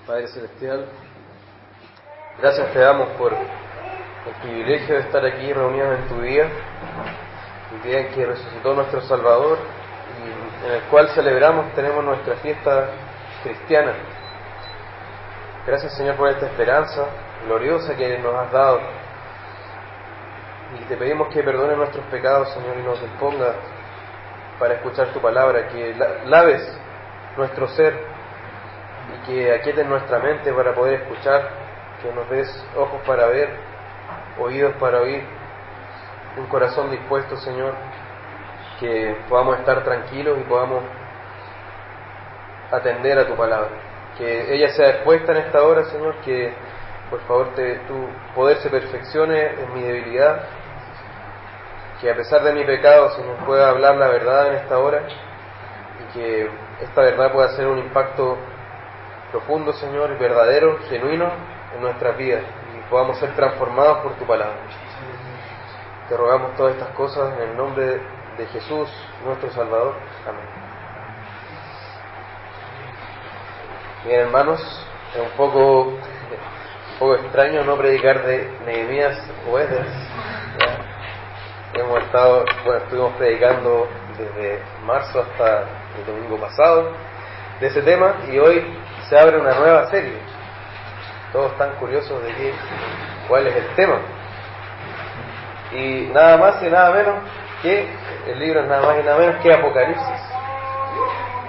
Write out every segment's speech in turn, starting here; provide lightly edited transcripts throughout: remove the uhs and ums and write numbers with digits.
Padre Celestial, gracias te damos por el privilegio de estar aquí reunidos en tu día, el día en que resucitó nuestro Salvador y en el cual tenemos nuestra fiesta cristiana. Gracias, Señor, por esta esperanza gloriosa que nos has dado, y te pedimos que perdones nuestros pecados, Señor, y nos disponga para escuchar tu palabra, que laves nuestro ser y que aquietes nuestra mente para poder escuchar, que nos des ojos para ver, oídos para oír, un corazón dispuesto, Señor, que podamos estar tranquilos y podamos atender a tu palabra, que ella sea expuesta en esta hora, Señor, que por favor tu poder se perfeccione en mi debilidad, que a pesar de mi pecado, Señor, pueda hablar la verdad en esta hora y que esta verdad pueda hacer un impacto profundo, Señor, verdadero, genuino en nuestras vidas y podamos ser transformados por tu palabra. Te rogamos todas estas cosas en el nombre de Jesús, nuestro Salvador. Amén. Bien, hermanos, es un poco extraño no predicar de Nehemías o Esdras. Estuvimos predicando desde marzo hasta el domingo pasado de ese tema, y hoy se abre una nueva serie. Todos están curiosos de cuál es el tema, y nada más y nada menos que el libro es nada más y nada menos que Apocalipsis.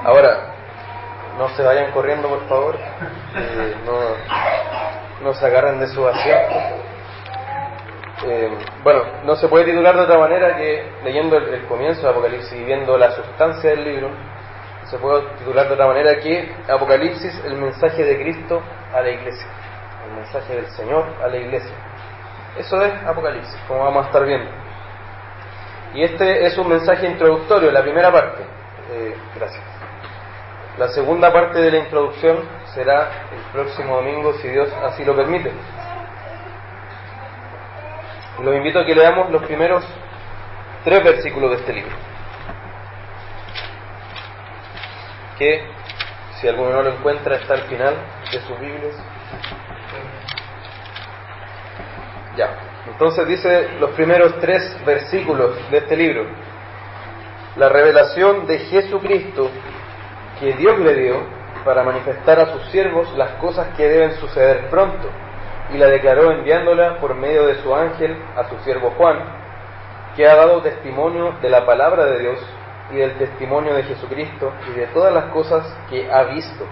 Ahora, no se vayan corriendo, por favor, no se agarren de su asiento. No se puede titular de otra manera que leyendo el comienzo de Apocalipsis y viendo la sustancia del libro. Se puede titular de otra manera que Apocalipsis, el mensaje de Cristo a la iglesia, el mensaje del Señor a la iglesia. Eso es Apocalipsis, como vamos a estar viendo. Y este es un mensaje introductorio, la primera parte. Gracias. La segunda parte de la introducción será el próximo domingo, si Dios así lo permite. Los invito a que leamos los primeros 3 versículos de este libro, que si alguno no lo encuentra está al final de sus Biblias. Ya, entonces dice los primeros 3 versículos de este libro: la revelación de Jesucristo que Dios le dio para manifestar a sus siervos las cosas que deben suceder pronto, y la declaró enviándola por medio de su ángel a su siervo Juan, que ha dado testimonio de la palabra de Dios y del testimonio de Jesucristo y de todas las cosas que ha visto.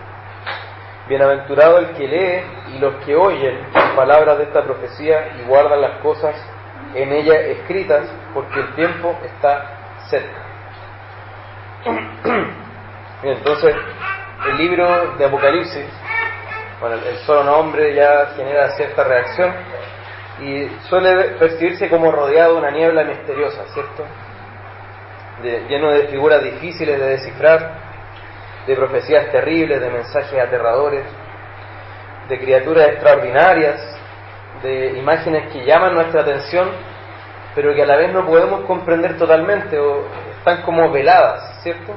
Bienaventurado el que lee y los que oyen las palabras de esta profecía y guardan las cosas en ella escritas, porque el tiempo está cerca. Entonces, el libro de Apocalipsis, el solo nombre ya genera cierta reacción y suele percibirse como rodeado de una niebla misteriosa, ¿cierto? Lleno de figuras difíciles de descifrar, de profecías terribles, de mensajes aterradores, de criaturas extraordinarias, de imágenes que llaman nuestra atención, pero que a la vez no podemos comprender totalmente, o están como veladas, ¿cierto?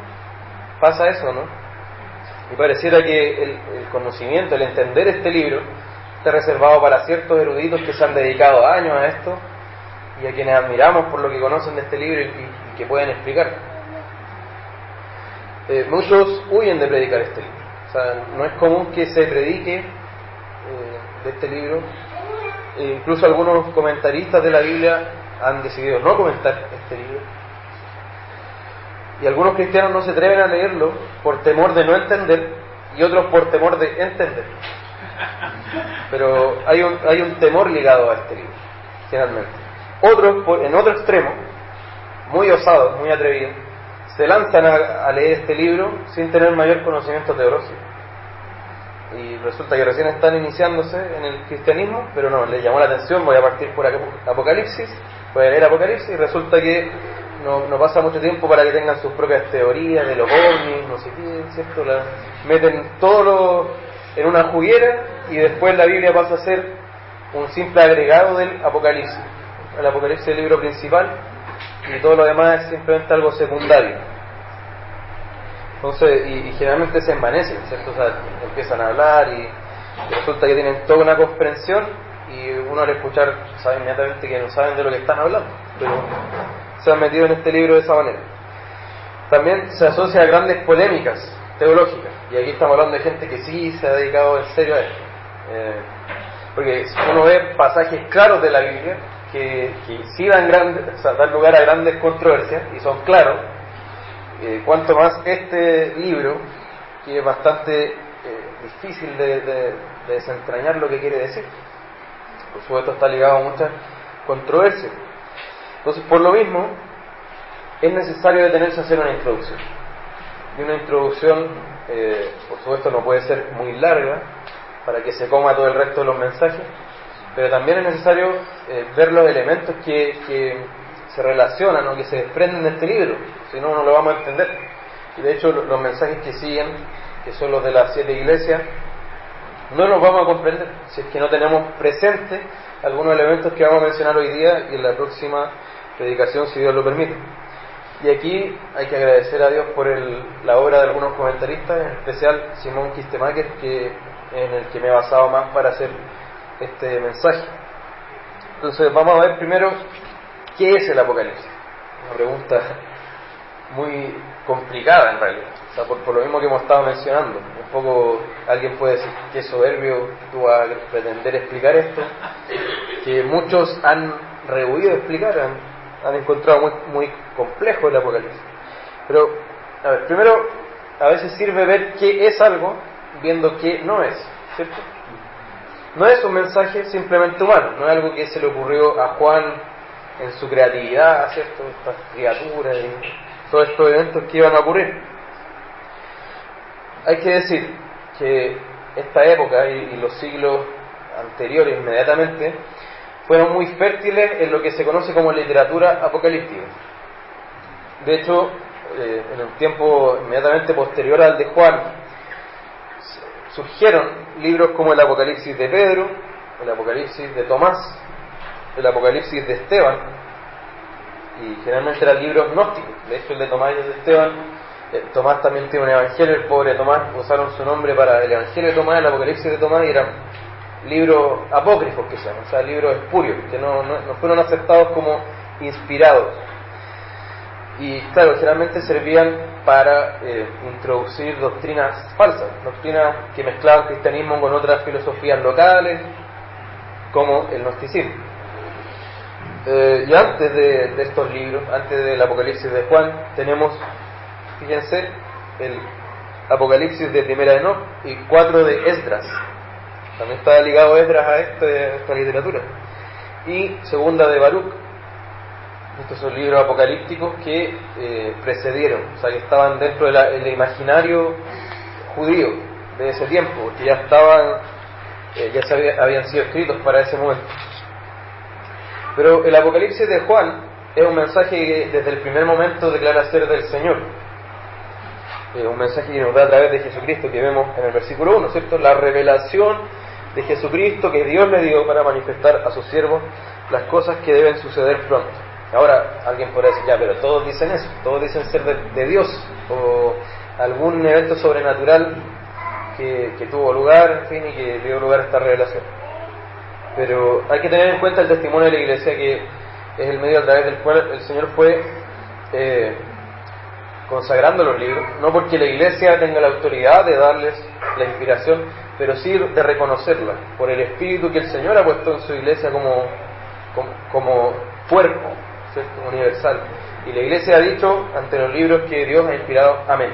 Pasa eso, ¿no? Y pareciera que el conocimiento, el entender este libro, está reservado para ciertos eruditos que se han dedicado años a esto y a quienes admiramos por lo que conocen de este libro y que pueden explicar. Muchos huyen de predicar este libro. O sea, no es común que se predique de este libro. Incluso algunos comentaristas de la Biblia han decidido no comentar este libro. Y algunos cristianos no se atreven a leerlo por temor de no entender, y otros por temor de entender. Pero hay un temor ligado a este libro, generalmente. Otros, en otro extremo, muy osados, muy atrevidos, se lanzan a leer este libro sin tener mayor conocimiento teológico. Y resulta que recién están iniciándose en el cristianismo, pero no, les llamó la atención, voy a partir por Apocalipsis, voy a leer Apocalipsis, y resulta que no pasa mucho tiempo para que tengan sus propias teorías de los ovnis, no sé qué, ¿cierto? Meten todo en una juguera y después la Biblia pasa a ser un simple agregado del Apocalipsis. El Apocalipsis es el libro principal y todo lo demás es simplemente algo secundario. Entonces, y generalmente se envanecen, ¿cierto? O sea, empiezan a hablar Y resulta que tienen toda una comprensión y uno al escuchar sabe inmediatamente que no saben de lo que están hablando, pero se han metido en este libro de esa manera. También se asocia a grandes polémicas teológicas, y aquí estamos hablando de gente que sí se ha dedicado en serio a esto. Porque uno ve pasajes claros de la Biblia que sí dan lugar a grandes controversias y son claros, cuanto más este libro, que es bastante difícil de desentrañar lo que quiere decir. Por supuesto está ligado a muchas controversias. Entonces, por lo mismo, es necesario detenerse a hacer una introducción. Y una introducción, por supuesto, no puede ser muy larga para que se coma todo el resto de los mensajes, pero también es necesario ver los elementos que se relacionan o que se desprenden de este libro, si no, no lo vamos a entender. Y de hecho, los mensajes que siguen, que son los de las 7 iglesias, no los vamos a comprender si es que no tenemos presente algunos elementos que vamos a mencionar hoy día y en la próxima predicación, si Dios lo permite. Y aquí hay que agradecer a Dios por la obra de algunos comentaristas, en especial Simón Kistemaker, en el que me he basado más para hacer este mensaje. Entonces vamos a ver primero qué es el Apocalipsis. Una pregunta muy complicada en realidad, o sea, por lo mismo que hemos estado mencionando. Un poco alguien puede decir que soberbio tú vas a pretender explicar esto, que muchos han rehuido explicar, han encontrado muy complejo el Apocalipsis. Pero, a ver, primero, a veces sirve ver qué es algo viendo qué no es, ¿cierto? No es un mensaje simplemente humano, no es algo que se le ocurrió a Juan en su creatividad, ¿cierto? Estas criaturas y todos estos eventos que iban a ocurrir. Hay que decir que esta época y los siglos anteriores inmediatamente fueron muy fértiles en lo que se conoce como literatura apocalíptica. De hecho, en el tiempo inmediatamente posterior al de Juan, surgieron libros como el Apocalipsis de Pedro, el Apocalipsis de Tomás, el Apocalipsis de Esteban, y generalmente eran libros gnósticos. De hecho, el de Tomás y el de Esteban, Tomás también tiene un evangelio, el pobre Tomás, usaron su nombre para el evangelio de Tomás, el Apocalipsis de Tomás, y eran libros apócrifos que se llaman, o sea, libros espurios, que no fueron aceptados como inspirados. Y claro, generalmente servían para introducir doctrinas falsas, doctrinas que mezclaban cristianismo con otras filosofías locales, como el gnosticismo. Y antes de estos libros, antes del Apocalipsis de Juan, tenemos, fíjense, el Apocalipsis de Primera de Enoc y 4 de Esdras. También está ligado Esdras a esta literatura. Y Segunda de Baruch. Estos son libros apocalípticos que precedieron, o sea, que estaban dentro del imaginario judío de ese tiempo, porque ya estaban, habían sido escritos para ese momento. Pero el Apocalipsis de Juan es un mensaje que desde el primer momento declara ser del Señor. Un mensaje que nos da a través de Jesucristo, que vemos en el versículo 1, ¿cierto? La revelación de Jesucristo que Dios le dio para manifestar a sus siervos las cosas que deben suceder pronto. Ahora, alguien podrá decir, ya, pero todos dicen eso, todos dicen ser de Dios, o algún evento sobrenatural que tuvo lugar, en fin, y que dio lugar a esta revelación. Pero hay que tener en cuenta el testimonio de la Iglesia, que es el medio a través del cual el Señor fue consagrando los libros, no porque la Iglesia tenga la autoridad de darles la inspiración, pero sí de reconocerla, por el Espíritu que el Señor ha puesto en su Iglesia como cuerpo, ¿cierto? Universal. Y la Iglesia ha dicho ante los libros que Dios ha inspirado amén,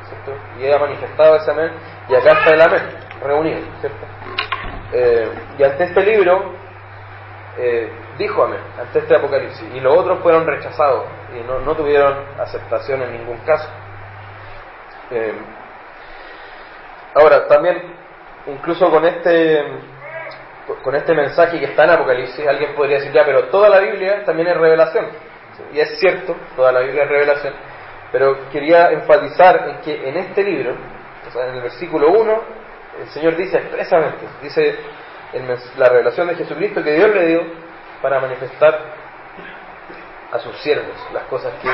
¿cierto? Y ella ha manifestado ese amén, y acá está el amén reunido, ¿cierto? Y ante este libro dijo amén, ante este Apocalipsis, y los otros fueron rechazados y no tuvieron aceptación en ningún caso. Ahora también, incluso con este mensaje que está en Apocalipsis, alguien podría decir, ya, pero toda la Biblia también es revelación. Y es cierto, toda la Biblia es revelación, pero quería enfatizar en que en este libro, o sea, en el versículo 1, el Señor dice expresamente, dice la revelación de Jesucristo que Dios le dio para manifestar a sus siervos las cosas que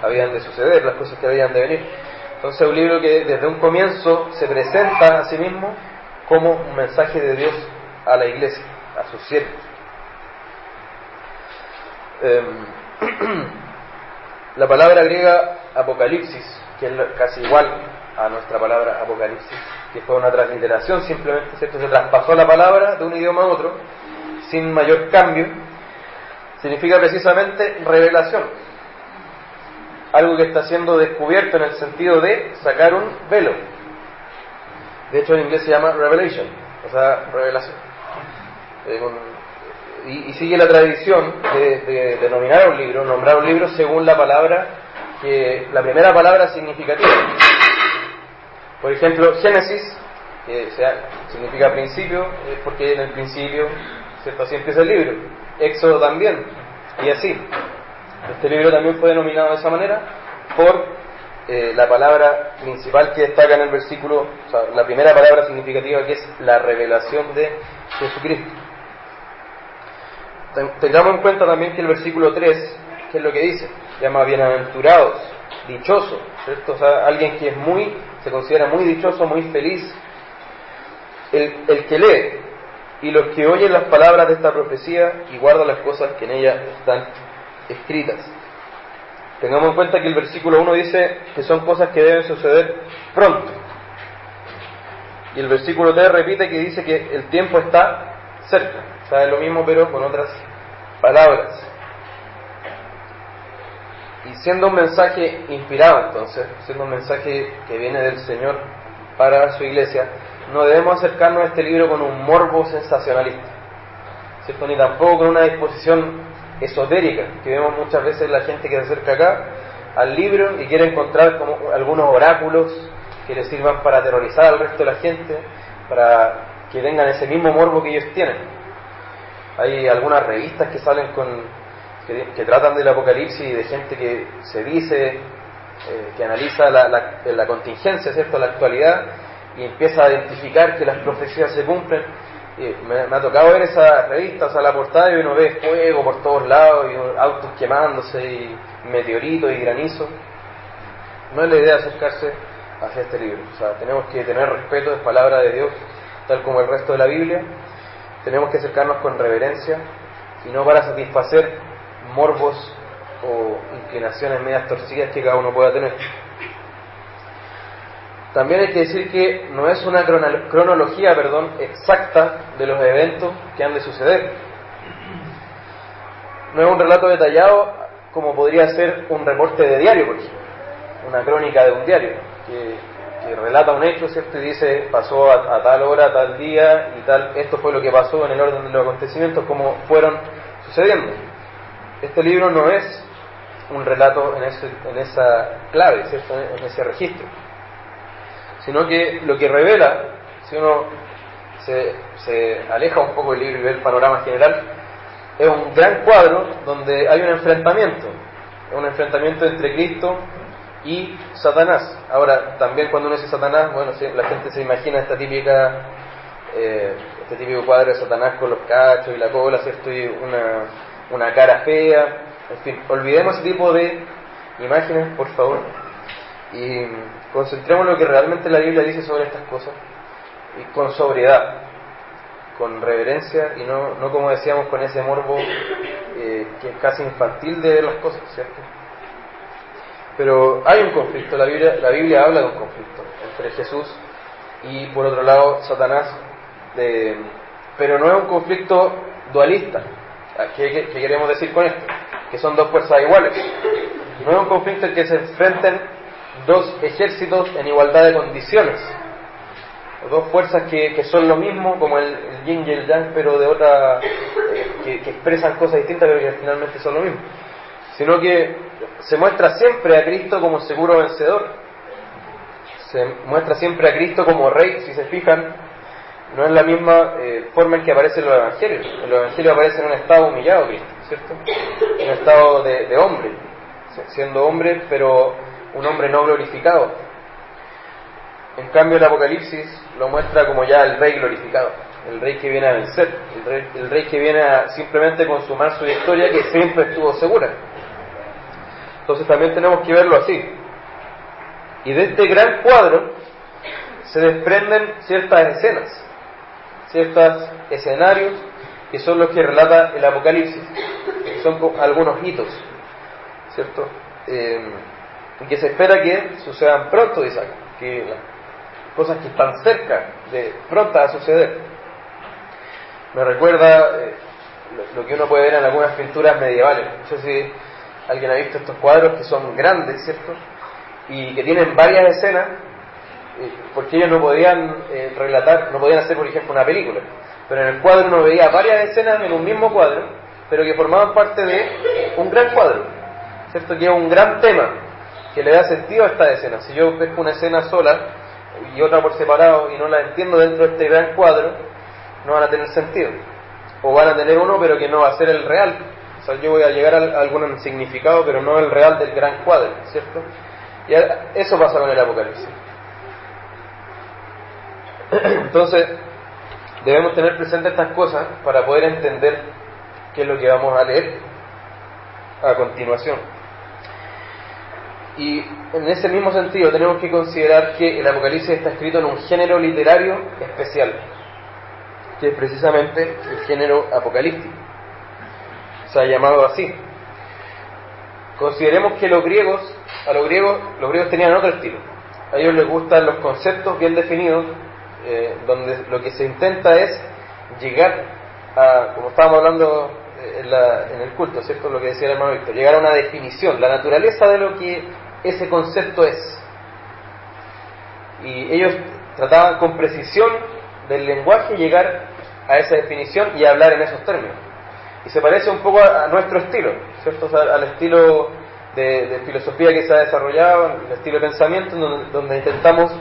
habían de suceder, las cosas que habían de venir. Entonces, un libro que desde un comienzo se presenta a sí mismo como un mensaje de Dios a la iglesia, a sus siervos. La palabra griega apocalipsis, que es casi igual a nuestra palabra apocalipsis, que fue una transliteración simplemente, ¿cierto? Se traspasó la palabra de un idioma a otro sin mayor cambio, significa precisamente revelación, algo que está siendo descubierto en el sentido de sacar un velo. De hecho en inglés se llama revelation, o sea, revelación. Y sigue la tradición de denominar a un libro, nombrar un libro según la palabra, la primera palabra significativa. Por ejemplo, Génesis, que significa principio, es porque en el principio, ¿cierto? Así empieza el libro. Éxodo también, y así. Este libro también fue denominado de esa manera por la palabra principal que destaca en el versículo, o sea, la primera palabra significativa, que es la revelación de Jesucristo. Tengamos en cuenta también que el versículo 3, ¿qué es lo que dice? Llama bienaventurados, dichoso, ¿cierto? O sea, alguien que se considera muy dichoso, muy feliz. El que lee y los que oyen las palabras de esta profecía y guardan las cosas que en ella están escritas. Tengamos en cuenta que el versículo 1 dice que son cosas que deben suceder pronto. Y el versículo 3 repite que dice que el tiempo está cerca. O sea, es lo mismo pero con otras palabras. Y siendo un mensaje inspirado, entonces, siendo un mensaje que viene del Señor para su iglesia, no debemos acercarnos a este libro con un morbo sensacionalista, ¿cierto? Ni tampoco con una disposición esotérica, que vemos muchas veces la gente que se acerca acá al libro y quiere encontrar como algunos oráculos que les sirvan para aterrorizar al resto de la gente, para que tengan ese mismo morbo que ellos tienen. Hay algunas revistas que salen que tratan del Apocalipsis y de gente que se dice, que analiza la contingencia, ¿cierto?, la actualidad, y empieza a identificar que las profecías se cumplen. Me ha tocado ver esa revista, o sea, la portada, y uno ve fuego por todos lados, y autos quemándose, y meteoritos y granizo. No es la idea acercarse hacia este libro. O sea, tenemos que tener respeto, es palabra de Dios, tal como el resto de la Biblia. Tenemos que acercarnos con reverencia, y no para satisfacer morbos o inclinaciones medias torcidas que cada uno pueda tener. También hay que decir que no es una cronología exacta de los eventos que han de suceder. No es un relato detallado como podría ser un reporte de diario, por ejemplo, una crónica de un diario que relata un hecho, ¿cierto? Y dice, pasó a tal hora, a tal día y tal, esto fue lo que pasó en el orden de los acontecimientos como fueron sucediendo. Este libro no es un relato en esa clave, ¿cierto?, en ese registro, sino que lo que revela, si uno se aleja un poco del libro y ve el panorama general, es un gran cuadro donde hay un enfrentamiento entre Cristo y Satanás. Ahora, también cuando uno dice Satanás, bueno, la gente se imagina este típico cuadro de Satanás con los cachos y la cola, ¿cierto?, y una cara fea. En fin, olvidemos ese tipo de imágenes, por favor, y concentremos en lo que realmente la Biblia dice sobre estas cosas, y con sobriedad, con reverencia, y no como decíamos, con ese morbo que es casi infantil de ver las cosas, ¿cierto? Pero hay un conflicto, la Biblia habla de un conflicto entre Jesús y, por otro lado, Satanás, pero no es un conflicto dualista. ¿Qué queremos decir con esto? Que son dos fuerzas iguales. No es un conflicto en que se enfrenten dos ejércitos en igualdad de condiciones, o dos fuerzas que son lo mismo, como el yin y el yang, pero de otra, que expresan cosas distintas, pero que finalmente son lo mismo, sino que se muestra siempre a Cristo como seguro vencedor, se muestra siempre a Cristo como Rey. Si se fijan, no es la misma forma en que aparece en los evangelios. En los evangelios aparece en un estado humillado Cristo, ¿cierto?, en un estado de hombre, siendo hombre, pero un hombre no glorificado. En cambio el Apocalipsis lo muestra como ya el Rey glorificado, el Rey que viene a vencer, el rey que viene a simplemente consumar su victoria, que siempre estuvo segura. Entonces también tenemos que verlo así. Y de este gran cuadro se desprenden ciertas escenas. ciertos escenarios que son los que relata el Apocalipsis, que son algunos hitos, ¿cierto? Y que se espera que sucedan pronto, dice acá, que las cosas que están cerca de prontas a suceder. Me recuerda lo que uno puede ver en algunas pinturas medievales. No sé si alguien ha visto estos cuadros que son grandes, ¿cierto? Y que tienen varias escenas, porque ellos no podían relatar, no podían hacer, por ejemplo, una película. Pero en el cuadro uno veía varias escenas en un mismo cuadro, pero que formaban parte de un gran cuadro, ¿cierto? Que es un gran tema, que le da sentido a esta escena. Si yo pesco una escena sola y otra por separado y no la entiendo dentro de este gran cuadro, no van a tener sentido. O van a tener uno, pero que no va a ser el real. O sea, yo voy a llegar a algún significado, pero no el real del gran cuadro, ¿cierto? Y eso pasa con el Apocalipsis. Entonces, debemos tener presente estas cosas para poder entender qué es lo que vamos a leer a continuación. Y en ese mismo sentido tenemos que considerar que el Apocalipsis está escrito en un género literario especial, que es precisamente el género apocalíptico. Se ha llamado así. Consideremos que los griegos tenían otro estilo. A ellos les gustan los conceptos bien definidos, donde lo que se intenta es llegar a, como estábamos hablando en el culto, ¿cierto? Lo que decía el hermano Víctor, llegar a una definición, la naturaleza de lo que ese concepto es. Y ellos trataban con precisión del lenguaje llegar a esa definición y hablar en esos términos. Y se parece un poco a nuestro estilo, ¿cierto? O sea, al estilo de filosofía que se ha desarrollado, el estilo de pensamiento, donde intentamos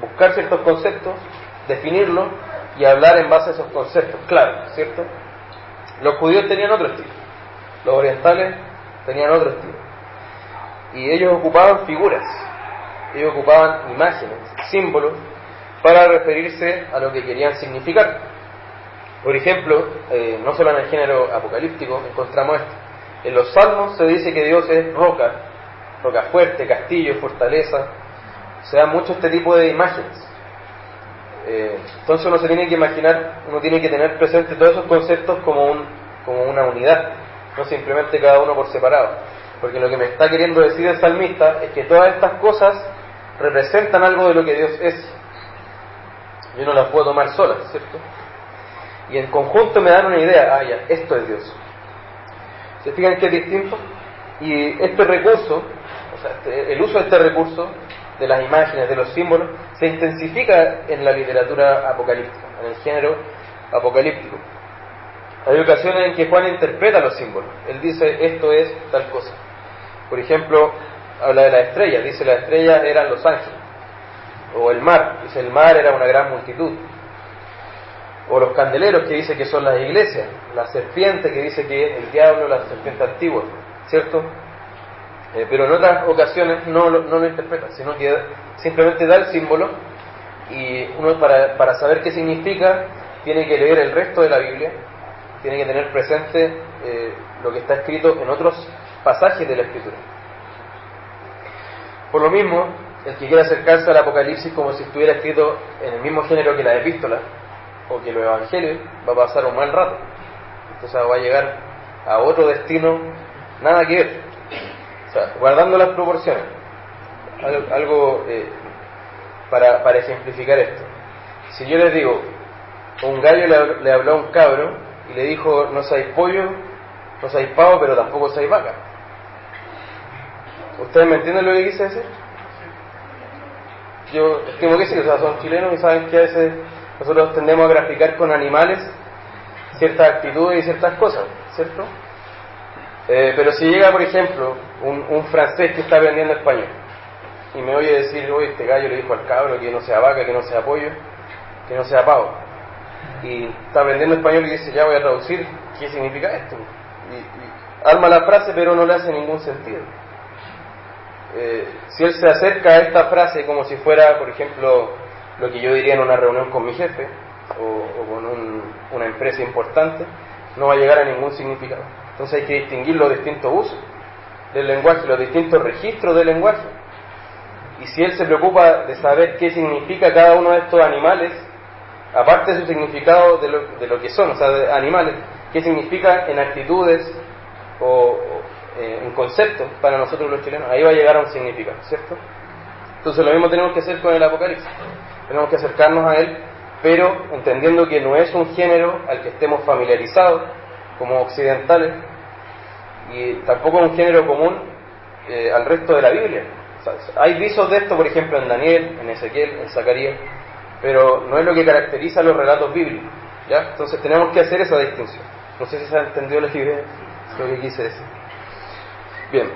buscar ciertos conceptos, definirlos y hablar en base a esos conceptos, claro, ¿cierto? Los judíos tenían otro estilo, los orientales tenían otro estilo, y ellos ocupaban figuras, ellos ocupaban imágenes, símbolos, para referirse a lo que querían significar. Por ejemplo, no solo en el género apocalíptico encontramos esto. En los salmos se dice que Dios es roca, roca fuerte, castillo, fortaleza. Se da mucho este tipo de imágenes. Entonces uno se tiene que imaginar, uno tiene que tener presente todos esos conceptos como una unidad, no simplemente cada uno por separado. Porque lo que me está queriendo decir el salmista es que todas estas cosas representan algo de lo que Dios es. Yo no las puedo tomar solas, ¿cierto? Y en conjunto me dan una idea, ya, esto es Dios. ¿Se fijan que es distinto? Y este recurso, o sea, el uso de este recurso, de las imágenes, de los símbolos, se intensifica en la literatura apocalíptica, en el género apocalíptico. Hay ocasiones en que Juan interpreta los símbolos. Él dice, esto es tal cosa. Por ejemplo, habla de las estrellas, dice las estrellas eran los ángeles. O el mar, dice el mar era una gran multitud. O los candeleros, que dice que son las iglesias. La serpiente, que dice que es el diablo, la serpiente antigua, ¿cierto? Pero en otras ocasiones no lo interpreta, sino que simplemente da el símbolo, y uno para saber qué significa tiene que leer el resto de la Biblia, tiene que tener presente lo que está escrito en otros pasajes de la Escritura. Por lo mismo, el que quiera acercarse al Apocalipsis como si estuviera escrito en el mismo género que la epístola o que los evangelios, va a pasar un mal rato. Entonces va a llegar a otro destino nada que ver. O sea, guardando las proporciones. Algo para ejemplificar esto. Si yo les digo, un gallo le habló a un cabro y le dijo, no seáis pollo, no seáis pavo, pero tampoco seáis vaca. ¿Ustedes me entienden lo que quise decir? Yo estimo que sí, o sea, son chilenos y saben que a veces nosotros tendemos a graficar con animales ciertas actitudes y ciertas cosas, ¿cierto? Pero si llega, por ejemplo, un francés que está aprendiendo español y me oye decir, oye, este gallo le dijo al cabro que no sea vaca, que no sea pollo, que no sea pavo, y está aprendiendo español y dice, ya voy a traducir, ¿qué significa esto? Y arma la frase, pero no le hace ningún sentido. Si él se acerca a esta frase como si fuera, por ejemplo, lo que yo diría en una reunión con mi jefe o con una empresa importante, no va a llegar a ningún significado. Entonces hay que distinguir los distintos usos del lenguaje, los distintos registros del lenguaje. Y si él se preocupa de saber qué significa cada uno de estos animales, aparte de su significado de lo que son, o sea, de animales, qué significa en actitudes o en conceptos para nosotros los chilenos, ahí va a llegar a un significado, ¿cierto? Entonces lo mismo tenemos que hacer con el Apocalipsis, tenemos que acercarnos a él, pero entendiendo que no es un género al que estemos familiarizados como occidentales, y tampoco es un género común al resto de la Biblia. O sea, hay visos de esto, por ejemplo, en Daniel, en Ezequiel, en Zacarías, pero no es lo que caracteriza los relatos bíblicos, ¿ya? Entonces tenemos que hacer esa distinción. No sé si se ha entendido la idea, lo que quise decir. Bien.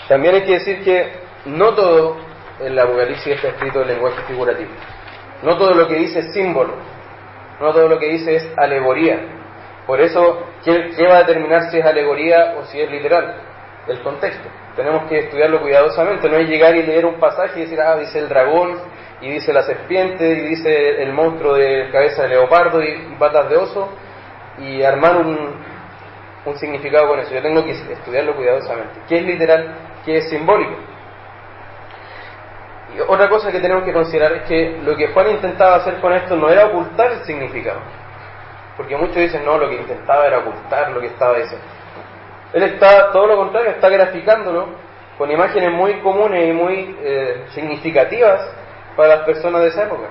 También hay que decir que no todo el Apocalipsis está escrito en lenguaje figurativo. No todo lo que dice es símbolo. No todo lo que dice es alegoría. Por eso, ¿qué va a determinar si es alegoría o si es literal? El contexto. Tenemos que estudiarlo cuidadosamente. No es llegar y leer un pasaje y decir, dice el dragón, y dice la serpiente, y dice el monstruo de cabeza de leopardo y patas de oso, y armar un significado con eso. Yo tengo que estudiarlo cuidadosamente. ¿Qué es literal? ¿Qué es simbólico? Y otra cosa que tenemos que considerar es que lo que Juan intentaba hacer con esto no era ocultar el significado. Porque muchos dicen, no, lo que intentaba era ocultar lo que estaba diciendo. Él está, todo lo contrario, está graficándolo con imágenes muy comunes y muy significativas para las personas de esa época.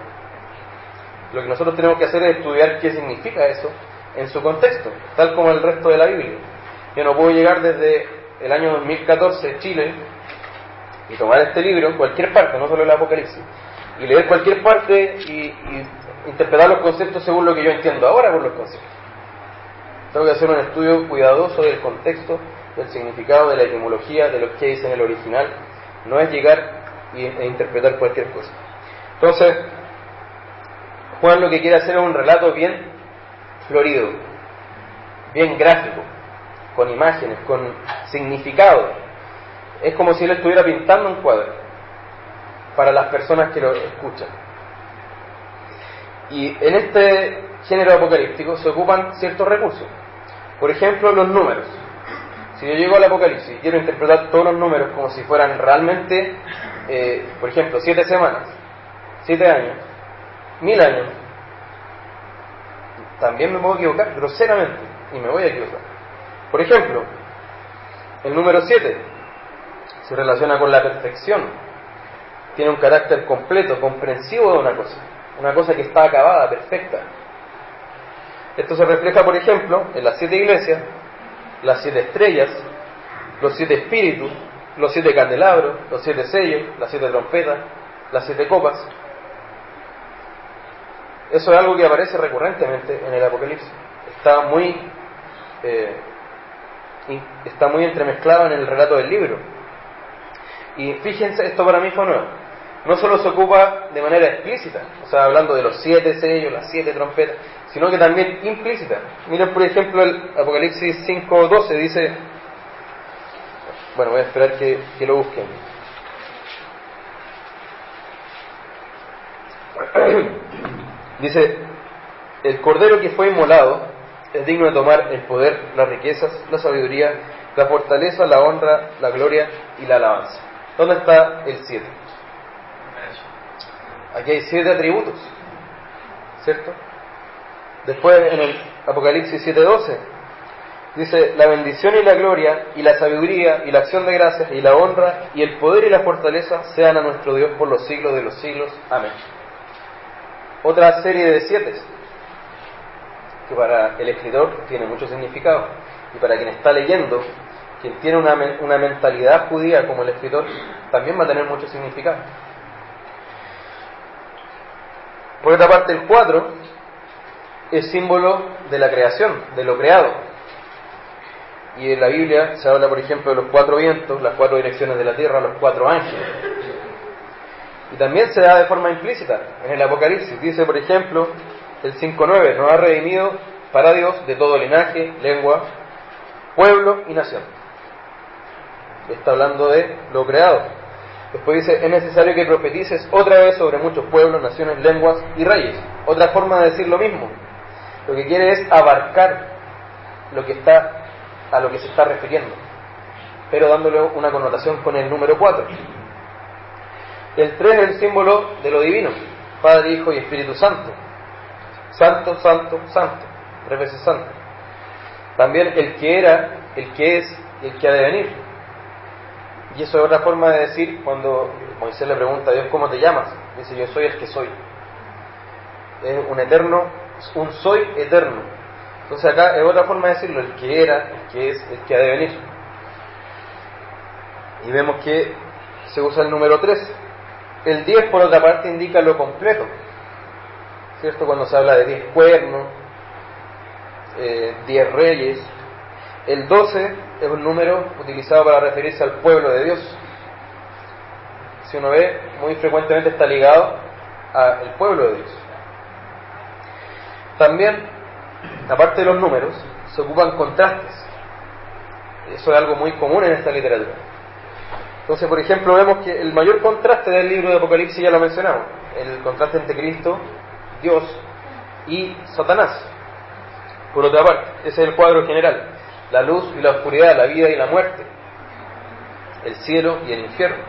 Lo que nosotros tenemos que hacer es estudiar qué significa eso en su contexto, tal como el resto de la Biblia. Yo no puedo llegar desde el año 2014 Chile y tomar este libro en cualquier parte, no solo el Apocalipsis, y leer cualquier parte y interpretar los conceptos según lo que yo entiendo ahora por los conceptos. Tengo que hacer un estudio cuidadoso del contexto, del significado, de la etimología, de lo que dice en el original. No es llegar e interpretar cualquier cosa. Entonces, Juan lo que quiere hacer es un relato bien florido, bien gráfico, con imágenes, con significado. Es como si él estuviera pintando un cuadro para las personas que lo escuchan. Y en este género apocalíptico se ocupan ciertos recursos. Por ejemplo, los números. Si yo llego al Apocalipsis y quiero interpretar todos los números como si fueran realmente, por ejemplo, 7 semanas, 7 años, 1000 años, también me puedo equivocar groseramente, y me voy a equivocar. Por ejemplo, el número 7 se relaciona con la perfección, tiene un carácter completo, comprensivo de una cosa que está acabada, perfecta. Esto se refleja, por ejemplo, en las 7 iglesias, las 7 estrellas, los 7 espíritus, los 7 candelabros, los 7 sellos, las 7 trompetas, las 7 copas. Eso es algo que aparece recurrentemente en el Apocalipsis. Está muy entremezclado en el relato del libro. Y fíjense, esto para mí fue nuevo. No solo se ocupa de manera explícita, o sea, hablando de los 7 sellos, las 7 trompetas, sino que también implícita. Miren, por ejemplo, el Apocalipsis 5:12 dice, bueno, voy a esperar que lo busquen. Dice, el cordero que fue inmolado es digno de tomar el poder, las riquezas, la sabiduría, la fortaleza, la honra, la gloria y la alabanza. ¿Dónde está el 7? Aquí hay 7 atributos, ¿cierto? Después en el Apocalipsis 7:12 dice, la bendición y la gloria y la sabiduría y la acción de gracias y la honra y el poder y la fortaleza sean a nuestro Dios por los siglos de los siglos. Amén. Otra serie de 7 que para el escritor tiene mucho significado, y para quien está leyendo, quien tiene una mentalidad judía como el escritor, también va a tener mucho significado. Por otra parte, el 4 es símbolo de la creación, de lo creado. Y en la Biblia se habla, por ejemplo, de los 4 vientos, las 4 direcciones de la tierra, los 4 ángeles. Y también se da de forma implícita en el Apocalipsis. Dice, por ejemplo, el 5:9, nos ha redimido para Dios de todo linaje, lengua, pueblo y nación. Está hablando de lo creado. Después dice, es necesario que profetices otra vez sobre muchos pueblos, naciones, lenguas y reyes. Otra forma de decir lo mismo. Lo que quiere es abarcar a lo que se está refiriendo, pero dándole una connotación con el número 4. El 3 es el símbolo de lo divino. Padre, Hijo y Espíritu Santo. Santo, santo, santo. 3 veces santo. También el que era, el que es y el que ha de venir. Y eso es otra forma de decir cuando Moisés le pregunta a Dios, ¿cómo te llamas? Dice, yo soy el que soy. Es un eterno, un soy eterno. Entonces acá es otra forma de decirlo, el que era, el que es, el que ha de venir. Y vemos que se usa el número 3. El 10, por otra parte, indica lo completo, ¿cierto? Cuando se habla de 10 cuernos, 10 reyes. El 12 es un número utilizado para referirse al pueblo de Dios. Si uno ve, muy frecuentemente está ligado al pueblo de Dios. También, aparte de los números, se ocupan contrastes. Eso es algo muy común en esta literatura. Entonces, por ejemplo, vemos que el mayor contraste del libro de Apocalipsis ya lo mencionamos, el contraste entre Cristo, Dios y Satanás. Por otra parte, ese es el cuadro general: la luz y la oscuridad, la vida y la muerte, el cielo y el infierno.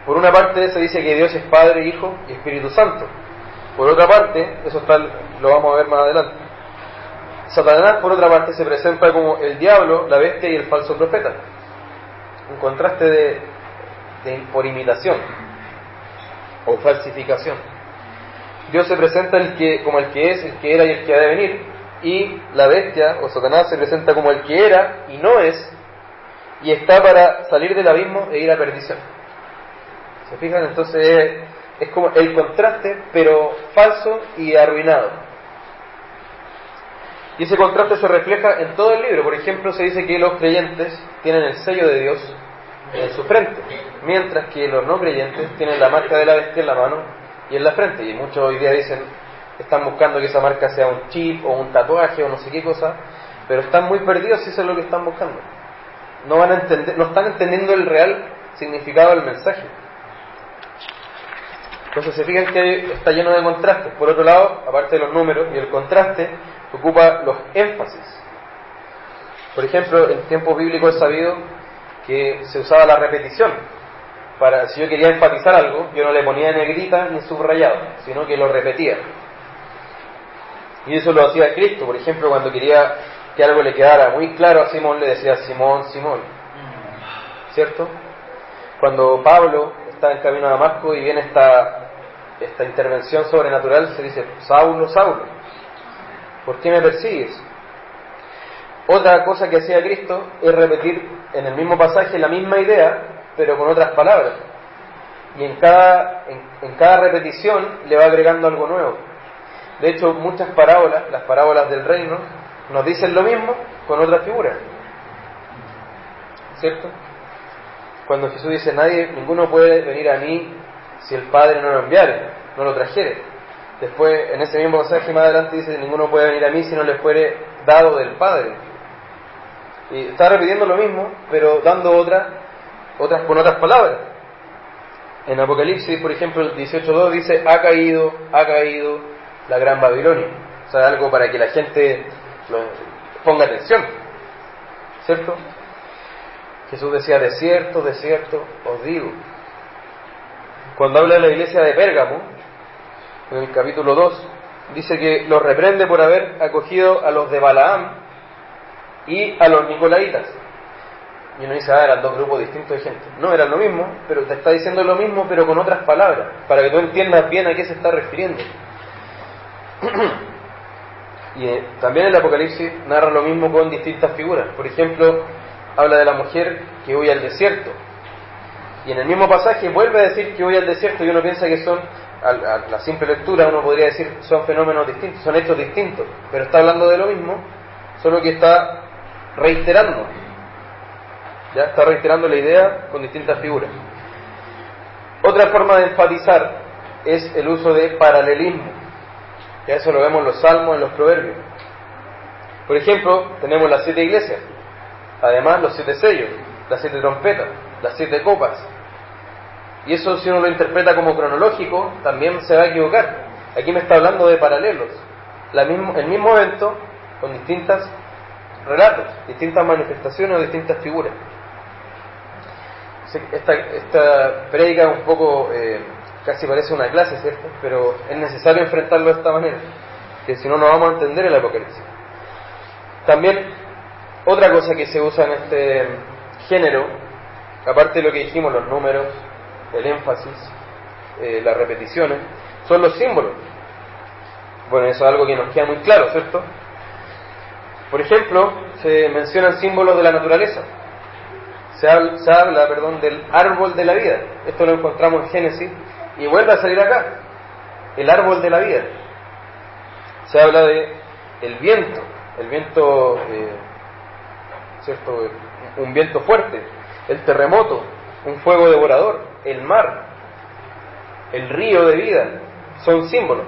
Por una parte se dice que Dios es Padre, Hijo y Espíritu Santo. Por otra parte, eso lo vamos a ver más adelante, Satanás, por otra parte, se presenta como el diablo, la bestia y el falso profeta. Un contraste por imitación o falsificación. Dios se presenta como el que es, el que era y el que ha de venir, y la bestia o Satanás se presenta como el que era y no es, y está para salir del abismo e ir a perdición. ¿Se fijan? Entonces es como el contraste, pero falso y arruinado. Y ese contraste se refleja en todo el libro. Por ejemplo, se dice que los creyentes tienen el sello de Dios en su frente, mientras que los no creyentes tienen la marca de la bestia en la mano y en la frente. Y muchos hoy día dicen, están buscando que esa marca sea un chip o un tatuaje o no sé qué cosa, pero están muy perdidos si eso es lo que están buscando. No van a entender, no están entendiendo el real significado del mensaje. Entonces se fijan que está lleno de contrastes. Por otro lado, aparte de los números y el contraste, ocupa los énfasis. Por ejemplo, en tiempos bíblicos es sabido que se usaba la repetición. Si yo quería enfatizar algo, yo no le ponía negrita ni subrayado, sino que lo repetía. Y eso lo hacía Cristo. Por ejemplo, cuando quería que algo le quedara muy claro a Simón, le decía Simón, Simón. ¿Cierto? Cuando Pablo está en camino a Damasco y viene esta intervención sobrenatural, se dice, Saulo, Saulo, ¿por qué me persigues? Otra cosa que hacía Cristo es repetir en el mismo pasaje la misma idea, pero con otras palabras. Y en cada repetición le va agregando algo nuevo. De hecho, muchas parábolas, las parábolas del reino, nos dicen lo mismo con otras figuras. ¿Cierto? Cuando Jesús dice, ninguno puede venir a mí si el Padre no lo enviare, no lo trajere. Después, en ese mismo pasaje más adelante dice, ninguno puede venir a mí si no le fuere dado del Padre. Y está repitiendo lo mismo, pero dando otras con otras palabras. En Apocalipsis, por ejemplo, el 18.2 dice, ha caído la gran Babilonia. O sea, algo para que la gente ponga atención, ¿cierto? Jesús decía, de cierto, os digo. Cuando habla de la iglesia de Pérgamo, en el capítulo 2, dice que los reprende por haber acogido a los de Balaam y a los nicolaitas. Y uno dice, eran dos grupos distintos de gente. No, eran lo mismo, pero te está diciendo lo mismo, pero con otras palabras, para que tú entiendas bien a qué se está refiriendo. Y también el Apocalipsis narra lo mismo con distintas figuras. Por ejemplo, habla de la mujer que huye al desierto. Y en el mismo pasaje vuelve a decir que huye al desierto, y uno piensa que son, a la simple lectura uno podría decir, son fenómenos distintos, son hechos distintos, pero está hablando de lo mismo, solo que está reiterando. Ya está reiterando la idea con distintas figuras. Otra forma de enfatizar es el uso de paralelismo. Ya eso lo vemos en los salmos, en los proverbios. Por ejemplo, tenemos las 7 iglesias, además los 7 sellos, las 7 trompetas, las 7 copas. Y eso, si uno lo interpreta como cronológico, también se va a equivocar. Aquí me está hablando de paralelos. El mismo evento con distintos relatos, distintas manifestaciones o distintas figuras. Esta prédica es un poco casi parece una clase, ¿cierto? Pero es necesario enfrentarlo de esta manera, que si no, no vamos a entender el Apocalipsis. También, otra cosa que se usa en este género, aparte de lo que dijimos, los números, el énfasis, las repeticiones, son los símbolos. Bueno, eso es algo que nos queda muy claro, ¿cierto? Por ejemplo, se mencionan símbolos de la naturaleza. Se habla, del árbol de la vida. Esto lo encontramos en Génesis y vuelve a salir acá. El árbol de la vida. Se habla de el viento, ¿cierto? Un viento fuerte, el terremoto, un fuego devorador, el mar, el río de vida. Son símbolos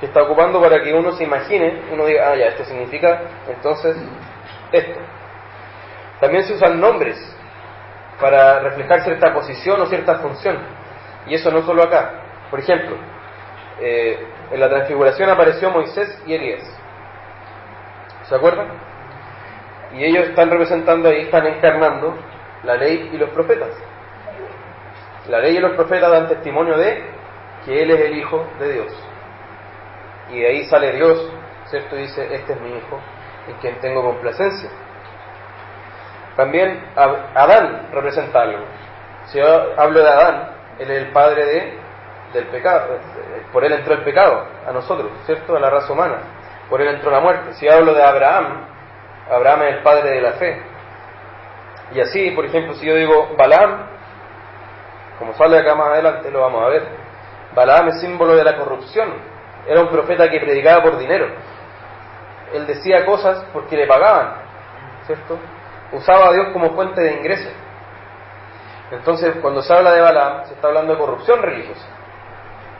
que está ocupando para que uno se imagine, uno diga, ya, esto significa entonces esto. También se usan nombres para reflejar cierta posición o cierta función, y eso no solo acá. Por ejemplo, en la transfiguración apareció Moisés y Elías, ¿se acuerdan? Y ellos están representando ahí, están encarnando la ley y los profetas. La ley y los profetas dan testimonio de que Él es el Hijo de Dios. Y de ahí sale Dios, ¿cierto? Y dice, este es mi Hijo, en quien tengo complacencia. También Adán representa algo. Si yo hablo de Adán, él es el padre del pecado. Por él entró el pecado a nosotros, ¿cierto? A la raza humana. Por él entró la muerte. Si hablo de Abraham, Abraham es el padre de la fe. Y así, por ejemplo, si yo digo Balaam, como sale acá más adelante, lo vamos a ver. Balaam es símbolo de la corrupción. Era un profeta que predicaba por dinero. Él decía cosas porque le pagaban, ¿cierto? Usaba a Dios como fuente de ingresos. Entonces, cuando se habla de Balaam, se está hablando de corrupción religiosa.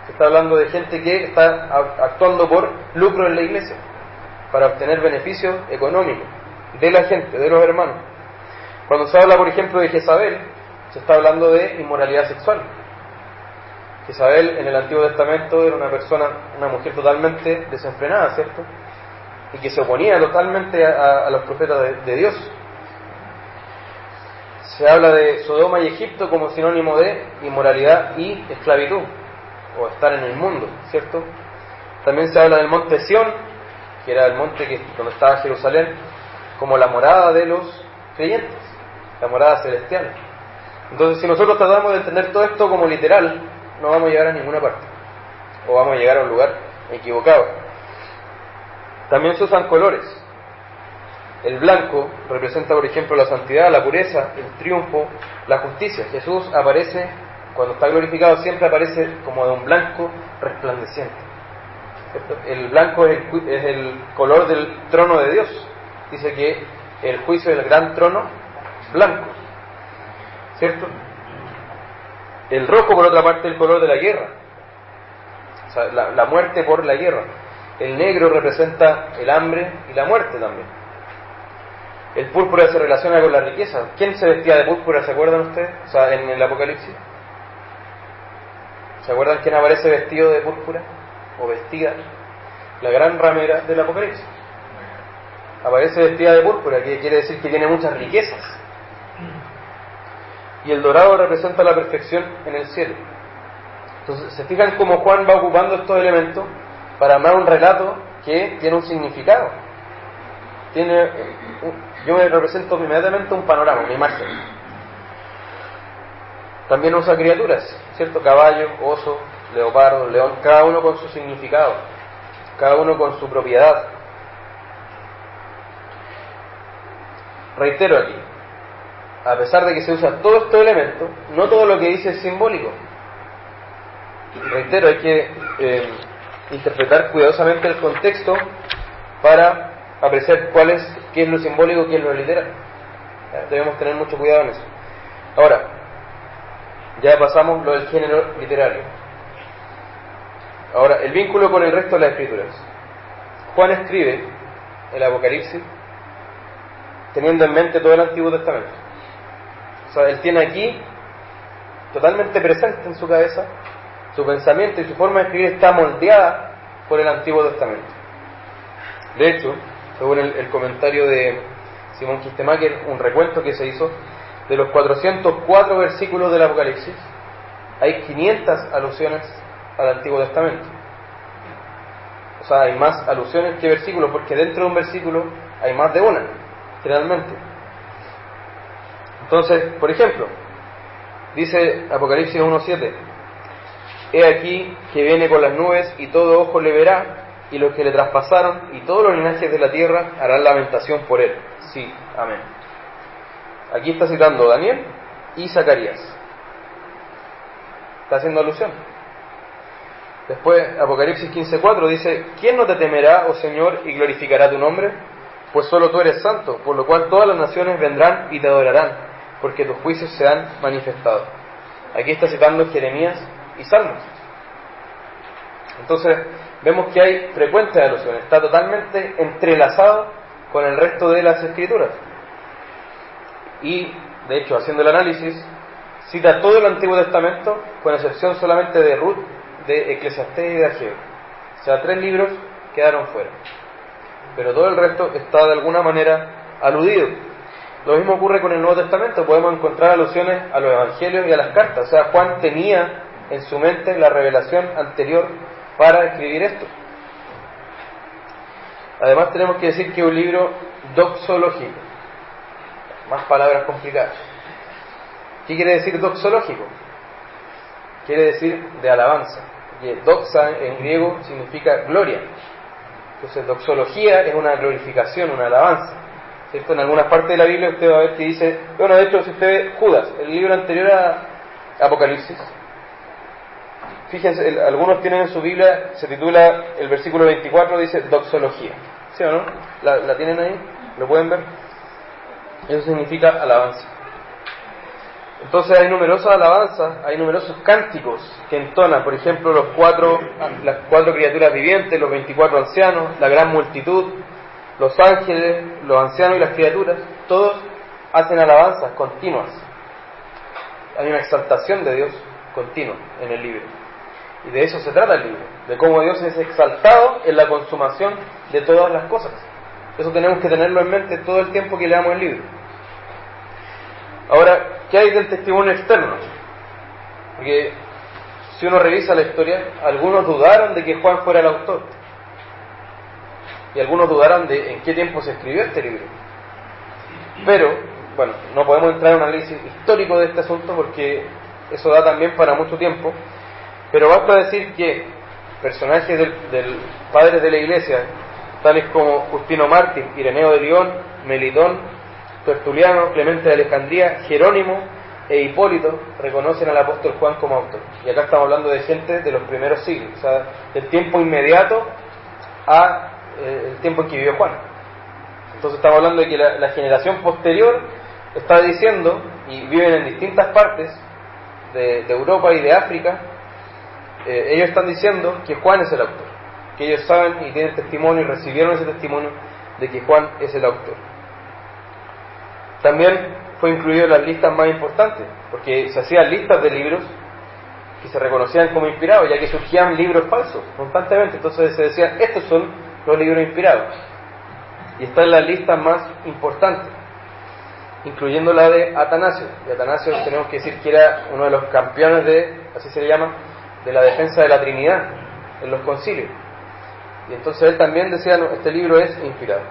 Se está hablando de gente que está actuando por lucro en la iglesia, para obtener beneficios económicos de la gente, de los hermanos. Cuando se habla, por ejemplo, de Jezabel, se está hablando de inmoralidad sexual. Jezabel en el Antiguo Testamento era una mujer totalmente desenfrenada, ¿cierto? Y que se oponía totalmente a los profetas de Dios. Se habla de Sodoma y Egipto como sinónimo de inmoralidad y esclavitud, o estar en el mundo, ¿cierto? También se habla del monte Sión, que era el monte donde estaba Jerusalén, como la morada de los creyentes, la morada celestial. Entonces, si nosotros tratamos de entender todo esto como literal, no vamos a llegar a ninguna parte, o vamos a llegar a un lugar equivocado. También se usan colores. El blanco representa, por ejemplo, la santidad, la pureza, el triunfo, la justicia. Jesús aparece, cuando está glorificado, siempre aparece como de un blanco resplandeciente, ¿cierto? El blanco es el color del trono de Dios. Dice que el juicio del gran trono blanco, ¿cierto? El rojo, por otra parte, es el color de la guerra, o sea, la muerte por la guerra. El negro representa el hambre y la muerte también. El púrpura se relaciona con la riqueza. ¿Quién se vestía de púrpura? ¿Se acuerdan ustedes? O sea, en el Apocalipsis. ¿Se acuerdan quién aparece vestido de púrpura? O vestida. La gran ramera del Apocalipsis. Aparece vestida de púrpura, que quiere decir que tiene muchas riquezas. Y el dorado representa la perfección en el cielo. Entonces, ¿se fijan cómo Juan va ocupando estos elementos para armar un relato que tiene un significado? Yo me represento inmediatamente un panorama, una imagen. También usa criaturas, ¿cierto? Caballo, oso, leopardo, león, cada uno con su significado, cada uno con su propiedad. Reitero aquí, a pesar de que se usa todos estos elementos, no todo lo que dice es simbólico. Reitero, hay que interpretar cuidadosamente el contexto para apreciar qué es lo simbólico y qué es lo literal. Debemos tener mucho cuidado en eso. Ahora, ya pasamos lo del género literario. Ahora, el vínculo con el resto de las escrituras. Juan escribe el Apocalipsis teniendo en mente todo el Antiguo Testamento. O sea, él tiene aquí totalmente presente en su cabeza, su pensamiento y su forma de escribir está moldeada por el Antiguo Testamento. De hecho, según el comentario de Simón Kistemaker, un recuento que se hizo de los 404 versículos del Apocalipsis, hay 500 alusiones al Antiguo Testamento. O sea, hay más alusiones que versículos, porque dentro de un versículo hay más de una, generalmente. Entonces, por ejemplo, dice Apocalipsis 1:7: He aquí que viene con las nubes, y todo ojo le verá, y los que le traspasaron, y todos los linajes de la tierra harán lamentación por él. Sí, amén. Aquí está citando Daniel y Zacarías. Está haciendo alusión. Después, Apocalipsis 15:4 dice: ¿Quién no te temerá, oh Señor, y glorificará tu nombre? Pues solo tú eres santo, por lo cual todas las naciones vendrán y te adorarán, porque tus juicios se han manifestado. Aquí está citando Jeremías y Salmos. Entonces, vemos que hay frecuentes alusiones, está totalmente entrelazado con el resto de las Escrituras. Y, de hecho, haciendo el análisis, cita todo el Antiguo Testamento, con excepción solamente de Ruth, de Eclesiastés y de Ageo. O sea, 3 libros quedaron fuera. Pero todo el resto está de alguna manera aludido. Lo mismo ocurre con el Nuevo Testamento, podemos encontrar alusiones a los Evangelios y a las cartas. O sea, Juan tenía en su mente la revelación anterior para escribir esto. Además tenemos que decir que es un libro doxológico. Más palabras complicadas. ¿Qué quiere decir doxológico? Quiere decir de alabanza. Y doxa en griego significa gloria. Entonces doxología es una glorificación, una alabanza, ¿cierto? En algunas partes de la Biblia usted va a ver que dice, bueno, de hecho si usted ve Judas, el libro anterior a Apocalipsis, fíjense, algunos tienen en su Biblia, se titula el versículo 24, dice doxología, ¿sí o no? ¿La tienen ahí? ¿Lo pueden ver? Eso significa alabanza. Entonces hay numerosas alabanzas, hay numerosos cánticos que entonan, por ejemplo, las 4 criaturas vivientes, los 24 ancianos, la gran multitud, los ángeles, los ancianos y las criaturas, todos hacen alabanzas continuas. Hay una exaltación de Dios continua en el libro. Y de eso se trata el libro, de cómo Dios es exaltado en la consumación de todas las cosas. Eso tenemos que tenerlo en mente todo el tiempo que leamos el libro. Ahora, ¿qué hay del testimonio externo? Porque si uno revisa la historia, algunos dudaron de que Juan fuera el autor. Y algunos dudaron de en qué tiempo se escribió este libro. Pero, bueno, no podemos entrar en un análisis histórico de este asunto porque eso da también para mucho tiempo. Pero basta decir que personajes del padres de la Iglesia, tales como Justino Mártir, Ireneo de León, Melitón, Tertuliano, Clemente de Alejandría, Jerónimo e Hipólito reconocen al apóstol Juan como autor. Y acá estamos hablando de gente de los primeros siglos, o sea, del tiempo inmediato a el tiempo en que vivió Juan. Entonces estamos hablando de que la generación posterior está diciendo, y viven en distintas partes de Europa y de África, ellos están diciendo que Juan es el autor, que ellos saben y tienen testimonio y recibieron ese testimonio de que Juan es el autor. También fue incluido en las listas más importantes, porque se hacían listas de libros que se reconocían como inspirados, ya que surgían libros falsos constantemente. Entonces se decían, estos son los libros inspirados. Y está en las listas más importantes, incluyendo la de Atanasio. Y Atanasio tenemos que decir que era uno de los campeones de, así se le llama, de la defensa de la Trinidad en los concilios. Y entonces él también decía, no, este libro es inspirado.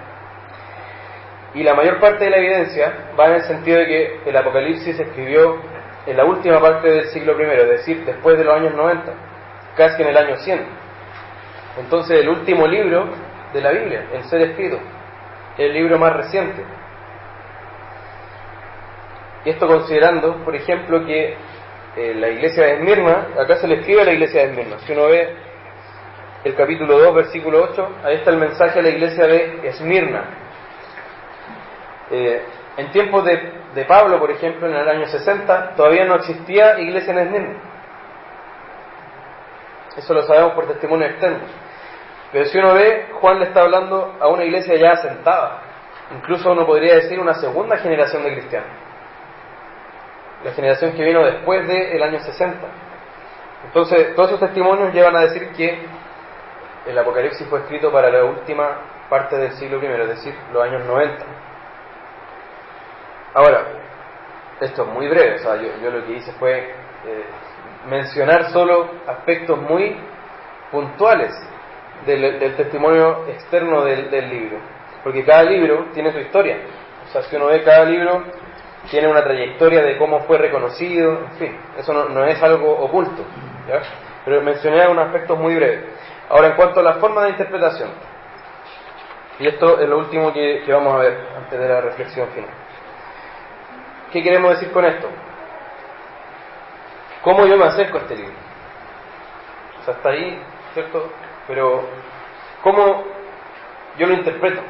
Y la mayor parte de la evidencia va en el sentido de que el Apocalipsis se escribió en la última parte del siglo I, es decir, después de los años 90, casi en el año 100. Entonces el último libro de la Biblia en ser escrito, el libro más reciente. Y esto considerando, por ejemplo, que la iglesia de Esmirna, acá se le escribe a la iglesia de Esmirna. Si uno ve el capítulo 2, versículo 8, ahí está el mensaje a la iglesia de Esmirna. En tiempos de Pablo, por ejemplo, en el año 60, todavía no existía iglesia en Esmirna. Eso lo sabemos por testimonio externo. Pero si uno ve, Juan le está hablando a una iglesia ya asentada. Incluso uno podría decir una segunda generación de cristianos. La generación que vino después del año 60. Entonces, todos esos testimonios llevan a decir que el Apocalipsis fue escrito para la última parte del siglo I, es decir, los años 90. Ahora, esto es muy breve, o sea, yo lo que hice fue mencionar solo aspectos muy puntuales del testimonio externo del libro, porque cada libro tiene su historia. O sea, si uno ve, cada libro tiene una trayectoria de cómo fue reconocido, en fin, eso no es algo oculto, ¿ya? Pero mencioné unos aspectos muy breves. Ahora, en cuanto a la forma de interpretación, y esto es lo último que vamos a ver antes de la reflexión final. ¿Qué queremos decir con esto? ¿Cómo yo me acerco a este libro? O sea, está ahí, ¿cierto? Pero, ¿cómo yo lo interpreto?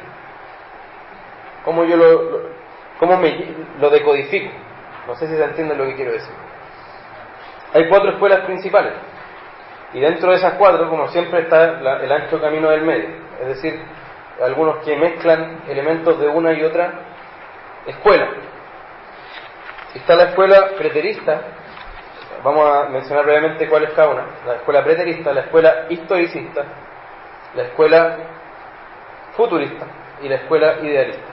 ¿Cómo yo cómo lo decodifico? No sé si se entiende lo que quiero decir. Hay 4 escuelas principales. Y dentro de esas 4, como siempre, está el ancho camino del medio. Es decir, algunos que mezclan elementos de una y otra escuela. Está la escuela preterista. Vamos a mencionar brevemente cuál es cada una. La escuela preterista, la escuela historicista, la escuela futurista y la escuela idealista.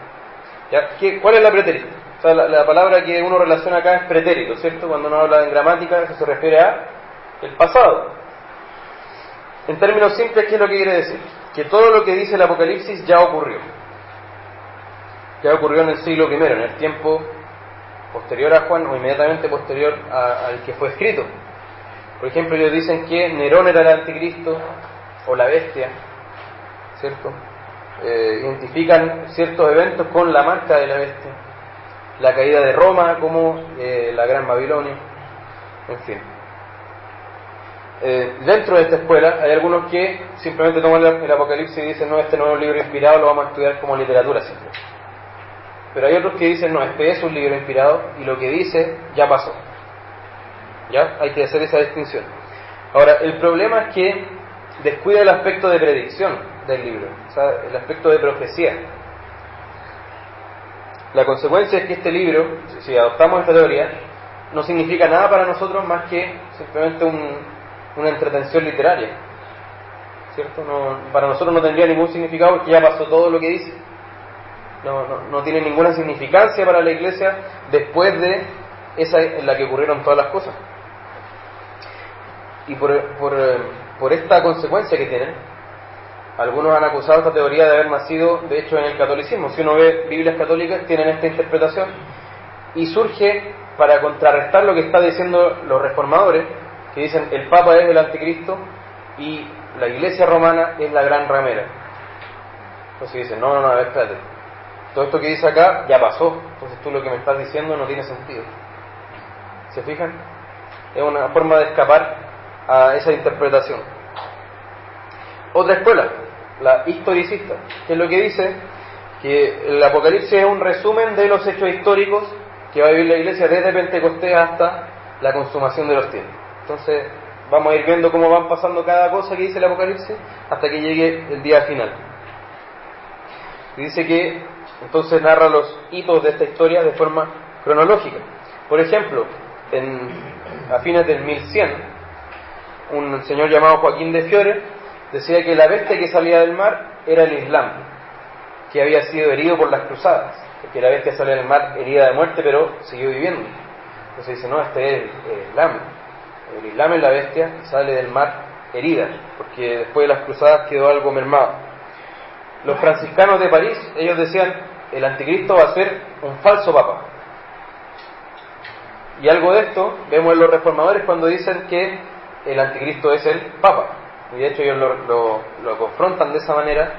¿Ya? ¿Cuál es la preterista? O sea, la palabra que uno relaciona acá es pretérito, ¿cierto? Cuando uno habla en gramática, eso se refiere a el pasado. En términos simples, ¿qué es lo que quiere decir? Que todo lo que dice el Apocalipsis ya ocurrió. Ya ocurrió en el siglo I, en el tiempo posterior a Juan o inmediatamente posterior al que fue escrito. Por ejemplo, ellos dicen que Nerón era el anticristo o la bestia, ¿cierto? Identifican ciertos eventos con la marca de la bestia, la caída de Roma como la Gran Babilonia, en fin. Dentro de esta escuela hay algunos que simplemente toman el Apocalipsis y dicen: no, este no es un libro inspirado, lo vamos a estudiar como literatura simple. Pero hay otros que dicen: no, este es un libro inspirado y lo que dice ya pasó. ¿Ya? Hay que hacer esa distinción. Ahora, el problema es que descuida el aspecto de predicción del libro, o sea, el aspecto de profecía. La consecuencia es que este libro, si adoptamos esta teoría, no significa nada para nosotros más que simplemente una entretención literaria, ¿cierto? Para nosotros no tendría ningún significado porque ya pasó todo lo que dice. No tiene ninguna significancia para la Iglesia después de esa en la que ocurrieron todas las cosas. Y por esta consecuencia que tienen, algunos han acusado esta teoría de haber nacido, de hecho, en el catolicismo. Si uno ve Biblias católicas, tienen esta interpretación y surge para contrarrestar lo que está diciendo los reformadores, que dicen el Papa es el anticristo y la Iglesia romana es la gran ramera. Entonces dicen: no, a ver, espérate, todo esto que dice acá ya pasó, entonces tú lo que me estás diciendo no tiene sentido. ¿Se fijan? Es una forma de escapar a esa interpretación. Otra escuela, la historicista, que es lo que dice que el Apocalipsis es un resumen de los hechos históricos que va a vivir la Iglesia desde Pentecostés hasta la consumación de los tiempos. Entonces vamos a ir viendo cómo van pasando cada cosa que dice el Apocalipsis hasta que llegue el día final. Y dice que entonces narra los hitos de esta historia de forma cronológica. Por ejemplo, a fines del 1100, un señor llamado Joaquín de Fiore decía que la bestia que salía del mar era el Islam, que había sido herido por las cruzadas, porque la bestia salía del mar herida de muerte pero siguió viviendo. Entonces dice: no, este es el Islam. El Islam es la bestia que sale del mar herida, porque después de las cruzadas quedó algo mermado. Los franciscanos de París, ellos decían: el anticristo va a ser un falso papa. Y algo de esto vemos en los reformadores cuando dicen que el anticristo es el papa. Y de hecho ellos lo confrontan de esa manera,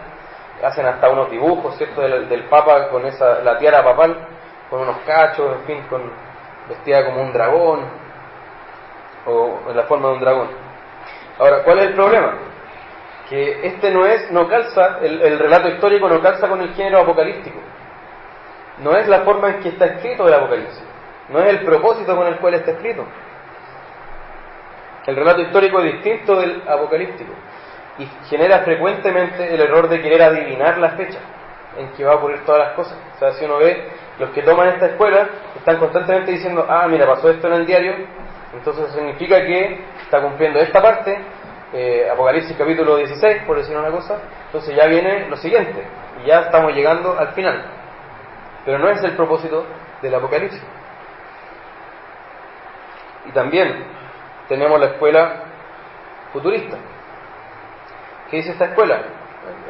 hacen hasta unos dibujos, ¿cierto?, del papa con la tiara papal, con unos cachos, en fin, vestida como un dragón, o en la forma de un dragón. Ahora, ¿cuál es el problema? Que no calza, el relato histórico no calza con el género apocalíptico. No es la forma en que está escrito el Apocalipsis, no es el propósito con el cual está escrito. El relato histórico es distinto del apocalíptico y genera frecuentemente el error de querer adivinar la fecha en que va a ocurrir todas las cosas. O sea, si uno ve, los que toman esta escuela están constantemente diciendo: mira, pasó esto en el diario, entonces significa que está cumpliendo esta parte, Apocalipsis capítulo 16, por decir una cosa, entonces ya viene lo siguiente y ya estamos llegando al final. Pero no es el propósito del Apocalipsis. Y también tenemos la escuela futurista. ¿Qué dice esta escuela?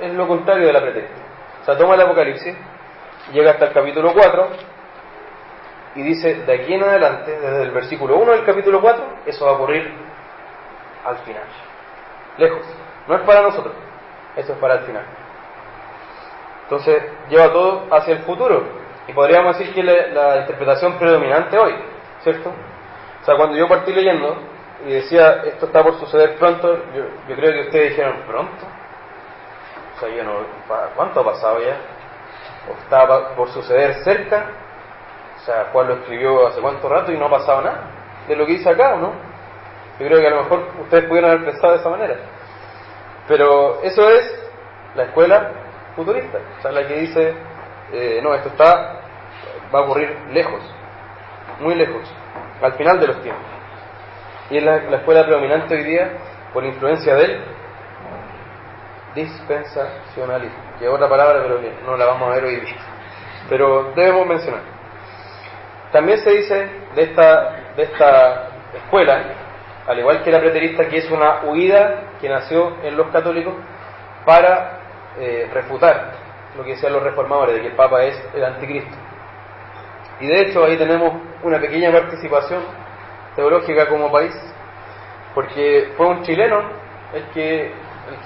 Es lo contrario de la preterista. O sea, toma el Apocalipsis, llega hasta el capítulo 4 y dice, de aquí en adelante, desde el versículo 1 del capítulo 4, eso va a ocurrir al final. Lejos. No es para nosotros, eso es para el final. Entonces, lleva todo hacia el futuro. Y podríamos decir que la interpretación predominante hoy, ¿cierto? O sea, cuando yo partí leyendo y decía, esto está por suceder pronto, yo creo que ustedes dijeron, ¿pronto? O sea, yo no, ¿cuánto ha pasado ya? ¿O estaba por suceder cerca? O sea, Juan lo escribió hace cuánto rato y no ha pasado nada de lo que dice acá, ¿o no? Yo creo que a lo mejor ustedes pudieron haber pensado de esa manera. Pero eso es la escuela futurista, o sea, la que dice, no, esto va a ocurrir lejos, muy lejos, al final de los tiempos. Y es la escuela predominante hoy día por influencia del dispensacionalismo, que es otra palabra, pero que no la vamos a ver hoy día. Pero debemos mencionar. También se dice de esta escuela, al igual que la preterista, que es una huida que nació en los católicos para refutar lo que decían los reformadores, de que el Papa es el anticristo. Y de hecho ahí tenemos una pequeña participación teológica como país, porque fue un chileno el que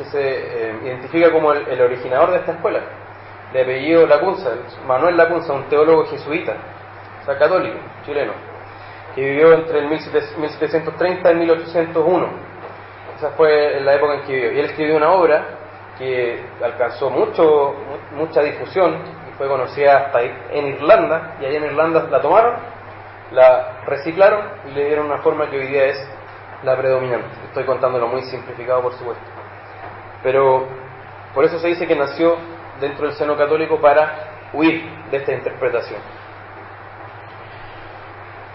se identifica como el originador de esta escuela, de apellido Lacunza, Manuel Lacunza, un teólogo jesuita, o sea, católico, chileno, que vivió entre el 1730 y 1801. Esa fue la época en que vivió. Y él escribió una obra que alcanzó mucha difusión y fue conocida hasta en Irlanda, y allá en Irlanda la tomaron, la reciclaron y le dieron una forma que hoy día es la predominante. Estoy contándolo muy simplificado, por supuesto, pero por eso se dice que nació dentro del seno católico para huir de esta interpretación.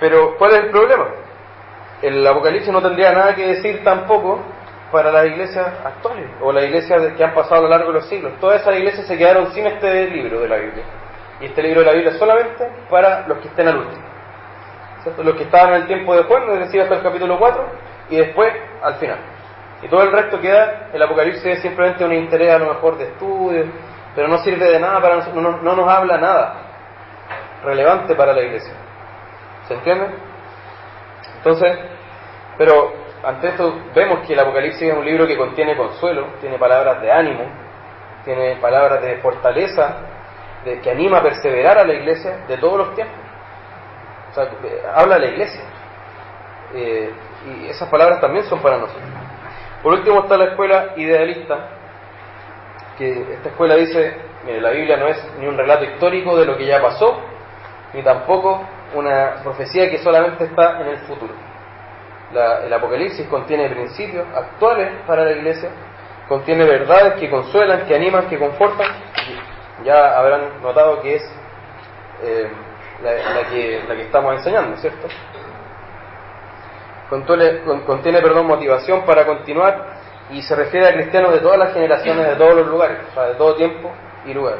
Pero ¿cuál es el problema? El Apocalipsis no tendría nada que decir tampoco para las iglesias actuales o las iglesias que han pasado a lo largo de los siglos. Todas esas iglesias se quedaron sin este libro de la Biblia, y este libro de la Biblia es solamente para los que estén al último, ¿cierto? Los que estaban en el tiempo de Juan, es decir, hasta el capítulo 4 y después al final, y todo el resto queda, el Apocalipsis es simplemente un interés a lo mejor de estudio, pero no sirve de nada para nosotros, no nos habla nada relevante para la iglesia. ¿Se entiende? Entonces, pero ante esto vemos que el Apocalipsis es un libro que contiene consuelo, tiene palabras de ánimo, tiene palabras de fortaleza, que anima a perseverar a la iglesia de todos los tiempos. O sea, habla a la iglesia. Y esas palabras también son para nosotros. Por último está la escuela idealista, que esta escuela dice, mire, la Biblia no es ni un relato histórico de lo que ya pasó, ni tampoco una profecía que solamente está en el futuro. El Apocalipsis contiene principios actuales para la iglesia, contiene verdades que consuelan, que animan, que confortan. Ya habrán notado que es la que estamos enseñando, ¿cierto? Contiene motivación para continuar, y se refiere a cristianos de todas las generaciones, de todos los lugares, o sea, de todo tiempo y lugar.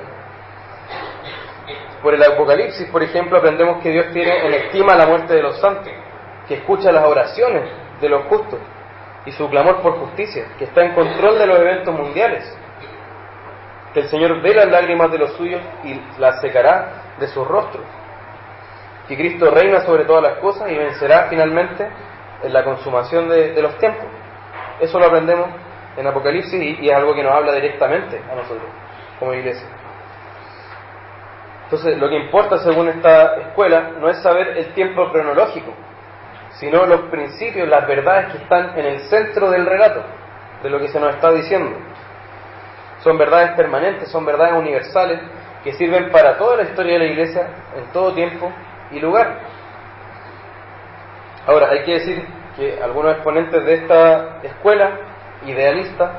Por el Apocalipsis, por ejemplo, aprendemos que Dios tiene en estima la muerte de los santos, que escucha las oraciones de los justos y su clamor por justicia, que está en control de los eventos mundiales, que el Señor ve las lágrimas de los suyos y las secará de sus rostros, que Cristo reina sobre todas las cosas y vencerá finalmente en la consumación de los tiempos. Eso lo aprendemos en Apocalipsis y es algo que nos habla directamente a nosotros como iglesia. Entonces, lo que importa según esta escuela no es saber el tiempo cronológico, sino los principios, las verdades que están en el centro del relato, de lo que se nos está diciendo. Son verdades permanentes, son verdades universales que sirven para toda la historia de la iglesia en todo tiempo y lugar. Ahora, hay que decir que algunos exponentes de esta escuela idealista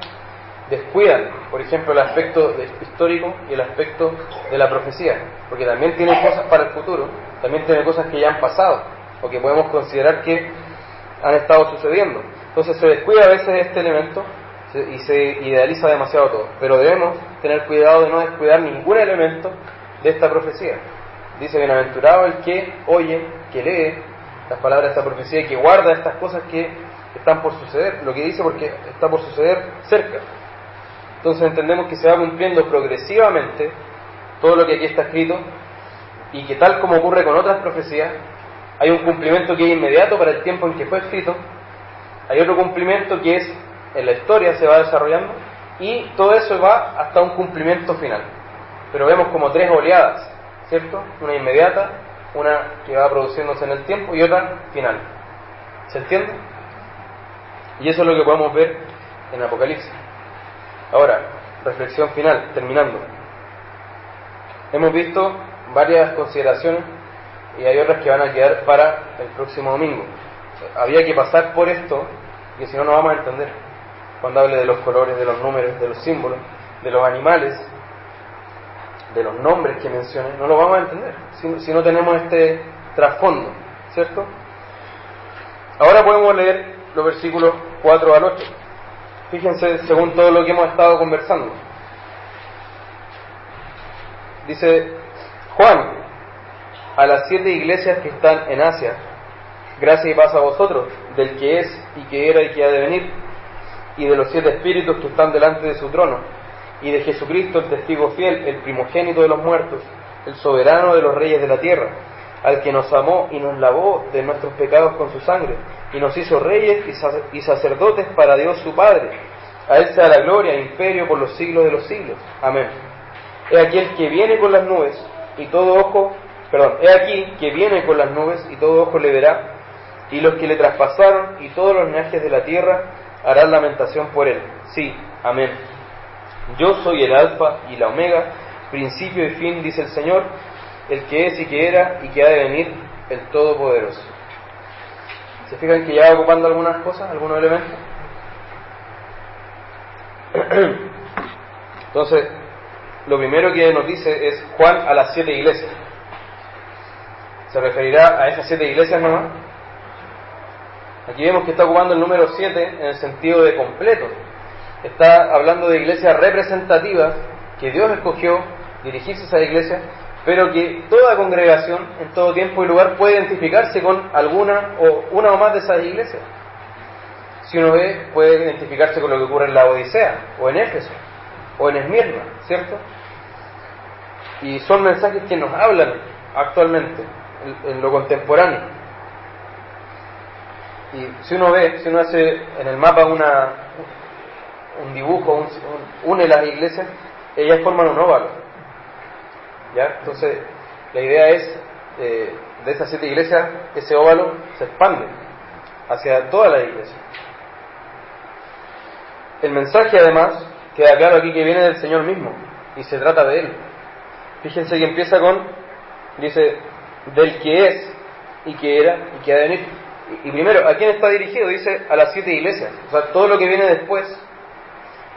descuidan, por ejemplo, el aspecto histórico y el aspecto de la profecía, porque también tiene cosas para el futuro, también tiene cosas que ya han pasado o que podemos considerar que han estado sucediendo. Entonces se descuida a veces este elemento y se idealiza demasiado todo, pero debemos tener cuidado de no descuidar ningún elemento de esta profecía. Dice: bienaventurado el que oye, que lee las palabras de esta profecía y que guarda estas cosas que que están por suceder. Lo que dice porque está por suceder cerca. Entonces entendemos que se va cumpliendo progresivamente todo lo que aquí está escrito, y que tal como ocurre con otras profecías, hay un cumplimiento que es inmediato para el tiempo en que fue escrito, hay otro cumplimiento que es en la historia, se va desarrollando, y todo eso va hasta un cumplimiento final. Pero vemos como tres oleadas, ¿cierto? Una inmediata, una que va produciéndose en el tiempo y otra final. ¿Se entiende? Y eso es lo que podemos ver en Apocalipsis. Ahora, reflexión final, terminando. Hemos visto varias consideraciones y hay otras que van a quedar para el próximo domingo. Había que pasar por esto, porque si no, no vamos a entender. Cuando hable de los colores, de los números, de los símbolos, de los animales, de los nombres que mencione, no lo vamos a entender si no tenemos este trasfondo, ¿cierto? Ahora podemos leer los versículos 4 al 8. Fíjense, según todo lo que hemos estado conversando. Dice: Juan, a las 7 iglesias que están en Asia, gracia y paz a vosotros, del que es y que era y que ha de venir, y de los 7 espíritus que están delante de su trono, y de Jesucristo, el testigo fiel, el primogénito de los muertos, el soberano de los reyes de la tierra, al que nos amó y nos lavó de nuestros pecados con su sangre, y nos hizo reyes y sacerdotes para Dios su Padre. A él sea la gloria e imperio por los siglos de los siglos. Amén. He aquí el que viene con las nubes, y todo ojo, he aquí que viene con las nubes, y todo ojo le verá, y los que le traspasaron, y todos los linajes de la tierra, harán lamentación por él. Sí, amén. Yo soy el Alfa y la Omega, principio y fin, dice el Señor, el que es y que era y que ha de venir, el Todopoderoso. ¿Se fijan que ya va ocupando algunas cosas, algunos elementos? Entonces, lo primero que nos dice es Juan a las 7 iglesias. ¿Se referirá a esas 7 iglesias nomás? Aquí vemos que está ocupando el número 7 en el sentido de completo. Está hablando de iglesias representativas que Dios escogió dirigirse a esa iglesia, pero que toda congregación en todo tiempo y lugar puede identificarse con alguna o una o más de esas iglesias. Si uno ve, puede identificarse con lo que ocurre en la Odisea, o en Éfeso, o en Esmirna, ¿cierto? Y son mensajes que nos hablan actualmente, en lo contemporáneo. Y si uno ve, si uno hace en el mapa un dibujo, une las iglesias, ellas forman un óvalo. ¿Ya? Entonces, la idea es, de esas 7 iglesias, ese óvalo se expande hacia todas las iglesias. El mensaje, además, queda claro aquí que viene del Señor mismo, y se trata de Él. Fíjense que empieza dice, del que es, y que era, y que ha de venir. Y primero, ¿a quién está dirigido? Dice, a las 7 iglesias. O sea, todo lo que viene después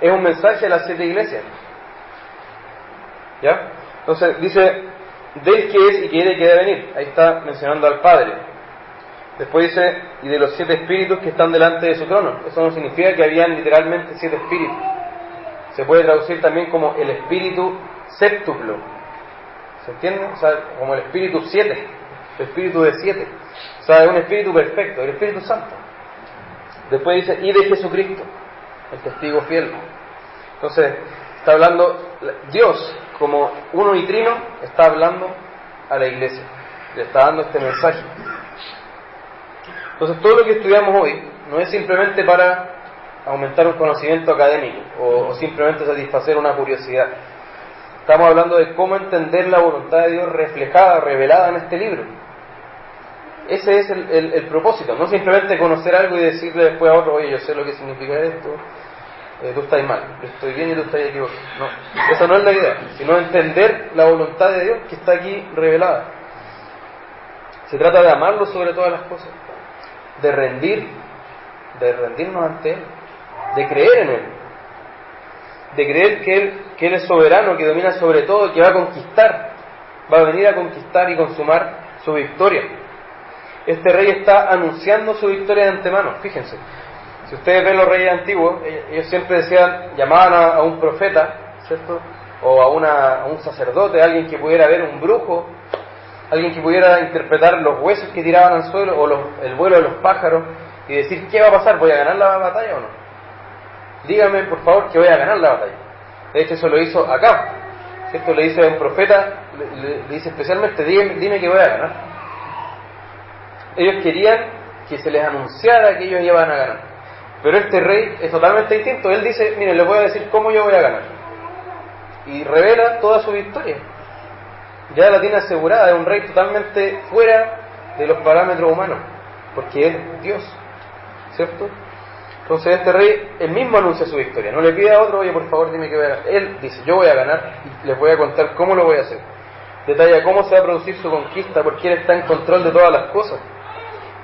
es un mensaje a las 7 iglesias. ¿Ya? Entonces, dice, del que es, y que era, y que ha de venir. Ahí está mencionando al Padre. Después dice, y de los 7 espíritus que están delante de su trono. Eso no significa que habían literalmente 7 espíritus. Se puede traducir también como el espíritu séptuplo. ¿Se entiende? O sea, como el espíritu 7, el espíritu de 7. O sea, es un espíritu perfecto, el Espíritu Santo. Después dice, y de Jesucristo, el testigo fiel. Entonces, está hablando, Dios, como uno y trino, está hablando a la iglesia. Le está dando este mensaje. Entonces, todo lo que estudiamos hoy no es simplemente para aumentar un conocimiento académico o simplemente satisfacer una curiosidad. Estamos hablando de cómo entender la voluntad de Dios reflejada, revelada en este libro. Ese es el propósito, no simplemente conocer algo y decirle después a otro, oye, yo sé lo que significa esto, tú estás mal, yo estoy bien y tú estás equivocado. No, esa no es la idea, sino entender la voluntad de Dios que está aquí revelada. Se trata de amarlo sobre todas las cosas, de rendirnos ante Él, de creer en Él, de creer que Él es soberano, que domina sobre todo, que va a conquistar, va a venir a conquistar y consumar su victoria. Este rey está anunciando su victoria de antemano. Fíjense, si ustedes ven los reyes antiguos, ellos siempre decían, llamaban a un profeta, ¿cierto? O a un sacerdote, alguien que pudiera ver, un brujo, alguien que pudiera interpretar los huesos que tiraban al suelo o el vuelo de los pájaros, y decir qué va a pasar, ¿voy a ganar la batalla o no? Dígame por favor que voy a ganar la batalla. De hecho eso lo hizo Acab. Esto le dice a un profeta, le dice especialmente, dime que voy a ganar. Ellos querían que se les anunciara que ellos iban a ganar. Pero este rey es totalmente distinto. Él dice, miren, les voy a decir cómo yo voy a ganar. Y revela toda su victoria. Ya la tiene asegurada, es un rey totalmente fuera de los parámetros humanos, porque es Dios, ¿cierto? Entonces este rey, él mismo anuncia su victoria, no le pide a otro, oye por favor dime que voy a ganar. Él dice, yo voy a ganar y les voy a contar cómo lo voy a hacer. Detalla cómo se va a producir su conquista, porque él está en control de todas las cosas.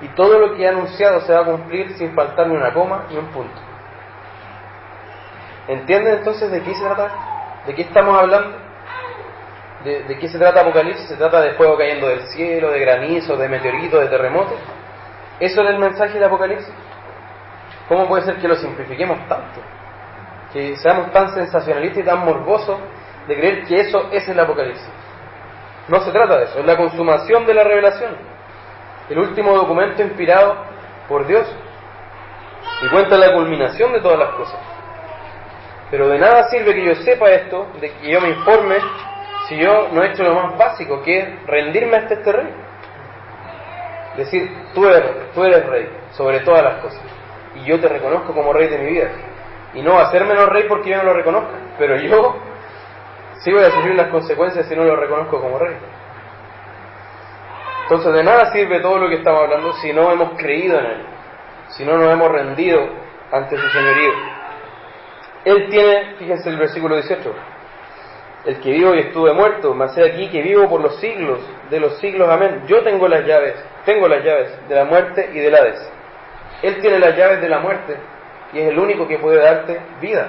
Y todo lo que ha anunciado se va a cumplir sin faltar ni una coma ni un punto. ¿Entienden entonces de qué se trata? ¿De qué estamos hablando? ¿De qué se trata Apocalipsis? ¿Se trata de fuego cayendo del cielo, de granizo, de meteoritos, de terremotos? ¿Eso es el mensaje de Apocalipsis? ¿Cómo puede ser que lo simplifiquemos tanto? Que seamos tan sensacionalistas y tan morbosos de creer que eso es el Apocalipsis. No se trata de eso, es la consumación de la revelación. El último documento inspirado por Dios. Y cuenta la culminación de todas las cosas. Pero de nada sirve que yo sepa esto, de que yo me informe, si yo no he hecho lo más básico, que es rendirme ante este rey. Decir, tú eres rey sobre todas las cosas. Y yo te reconozco como rey de mi vida. Y no hacérmelo rey porque yo no lo reconozca. Pero yo sí voy a sufrir las consecuencias si no lo reconozco como rey. Entonces de nada sirve todo lo que estamos hablando si no hemos creído en Él. Si no nos hemos rendido ante su señorío. Él tiene, fíjense el versículo 18. El que vivo y estuve muerto, mas he aquí que vivo por los siglos de los siglos, amén. Yo tengo las llaves de la muerte y del Hades. Él tiene las llaves de la muerte y es el único que puede darte vida.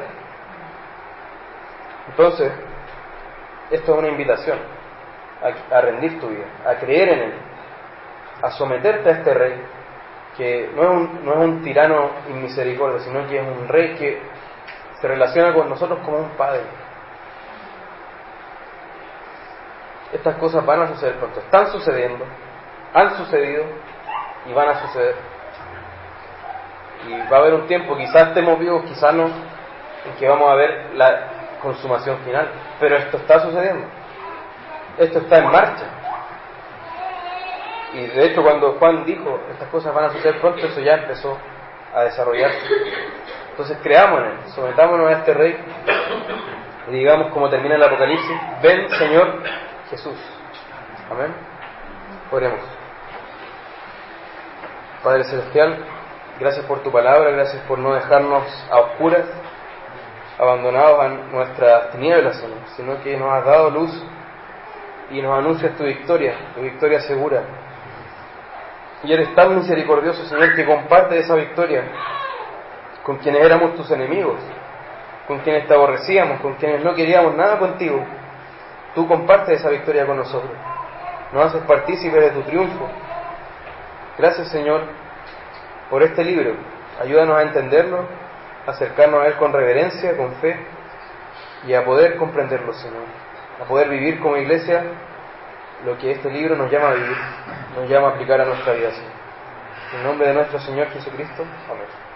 Entonces, esto es una invitación a rendir tu vida, a creer en Él, a someterte a este rey, que no es un tirano inmisericordia, sino que es un rey que se relaciona con nosotros como un padre. Estas cosas van a suceder pronto, están sucediendo, han sucedido y van a suceder. Y va a haber un tiempo, quizás estemos vivos, quizás no, en que vamos a ver la consumación final. Pero esto está sucediendo, esto está en marcha. Y de hecho cuando Juan dijo estas cosas van a suceder pronto, eso ya empezó a desarrollarse. Entonces creamos en Él, sometámonos a este rey y digamos como termina el Apocalipsis, ven Señor Jesús. Amén. Oremos. Padre Celestial, gracias por tu palabra, gracias por no dejarnos a oscuras, abandonados a nuestras tinieblas, Señor, sino que nos has dado luz y nos anuncias tu victoria segura. Y eres tan misericordioso, Señor, que compartes esa victoria con quienes éramos tus enemigos, con quienes te aborrecíamos, con quienes no queríamos nada contigo. Tú compartes esa victoria con nosotros, nos haces partícipes de tu triunfo. Gracias, Señor, por este libro. Ayúdanos a entenderlo, a acercarnos a Él con reverencia, con fe, y a poder comprenderlo, Señor, a poder vivir como iglesia lo que este libro nos llama a vivir, nos llama a aplicar a nuestra vida, Señor. En nombre de nuestro Señor Jesucristo, amén.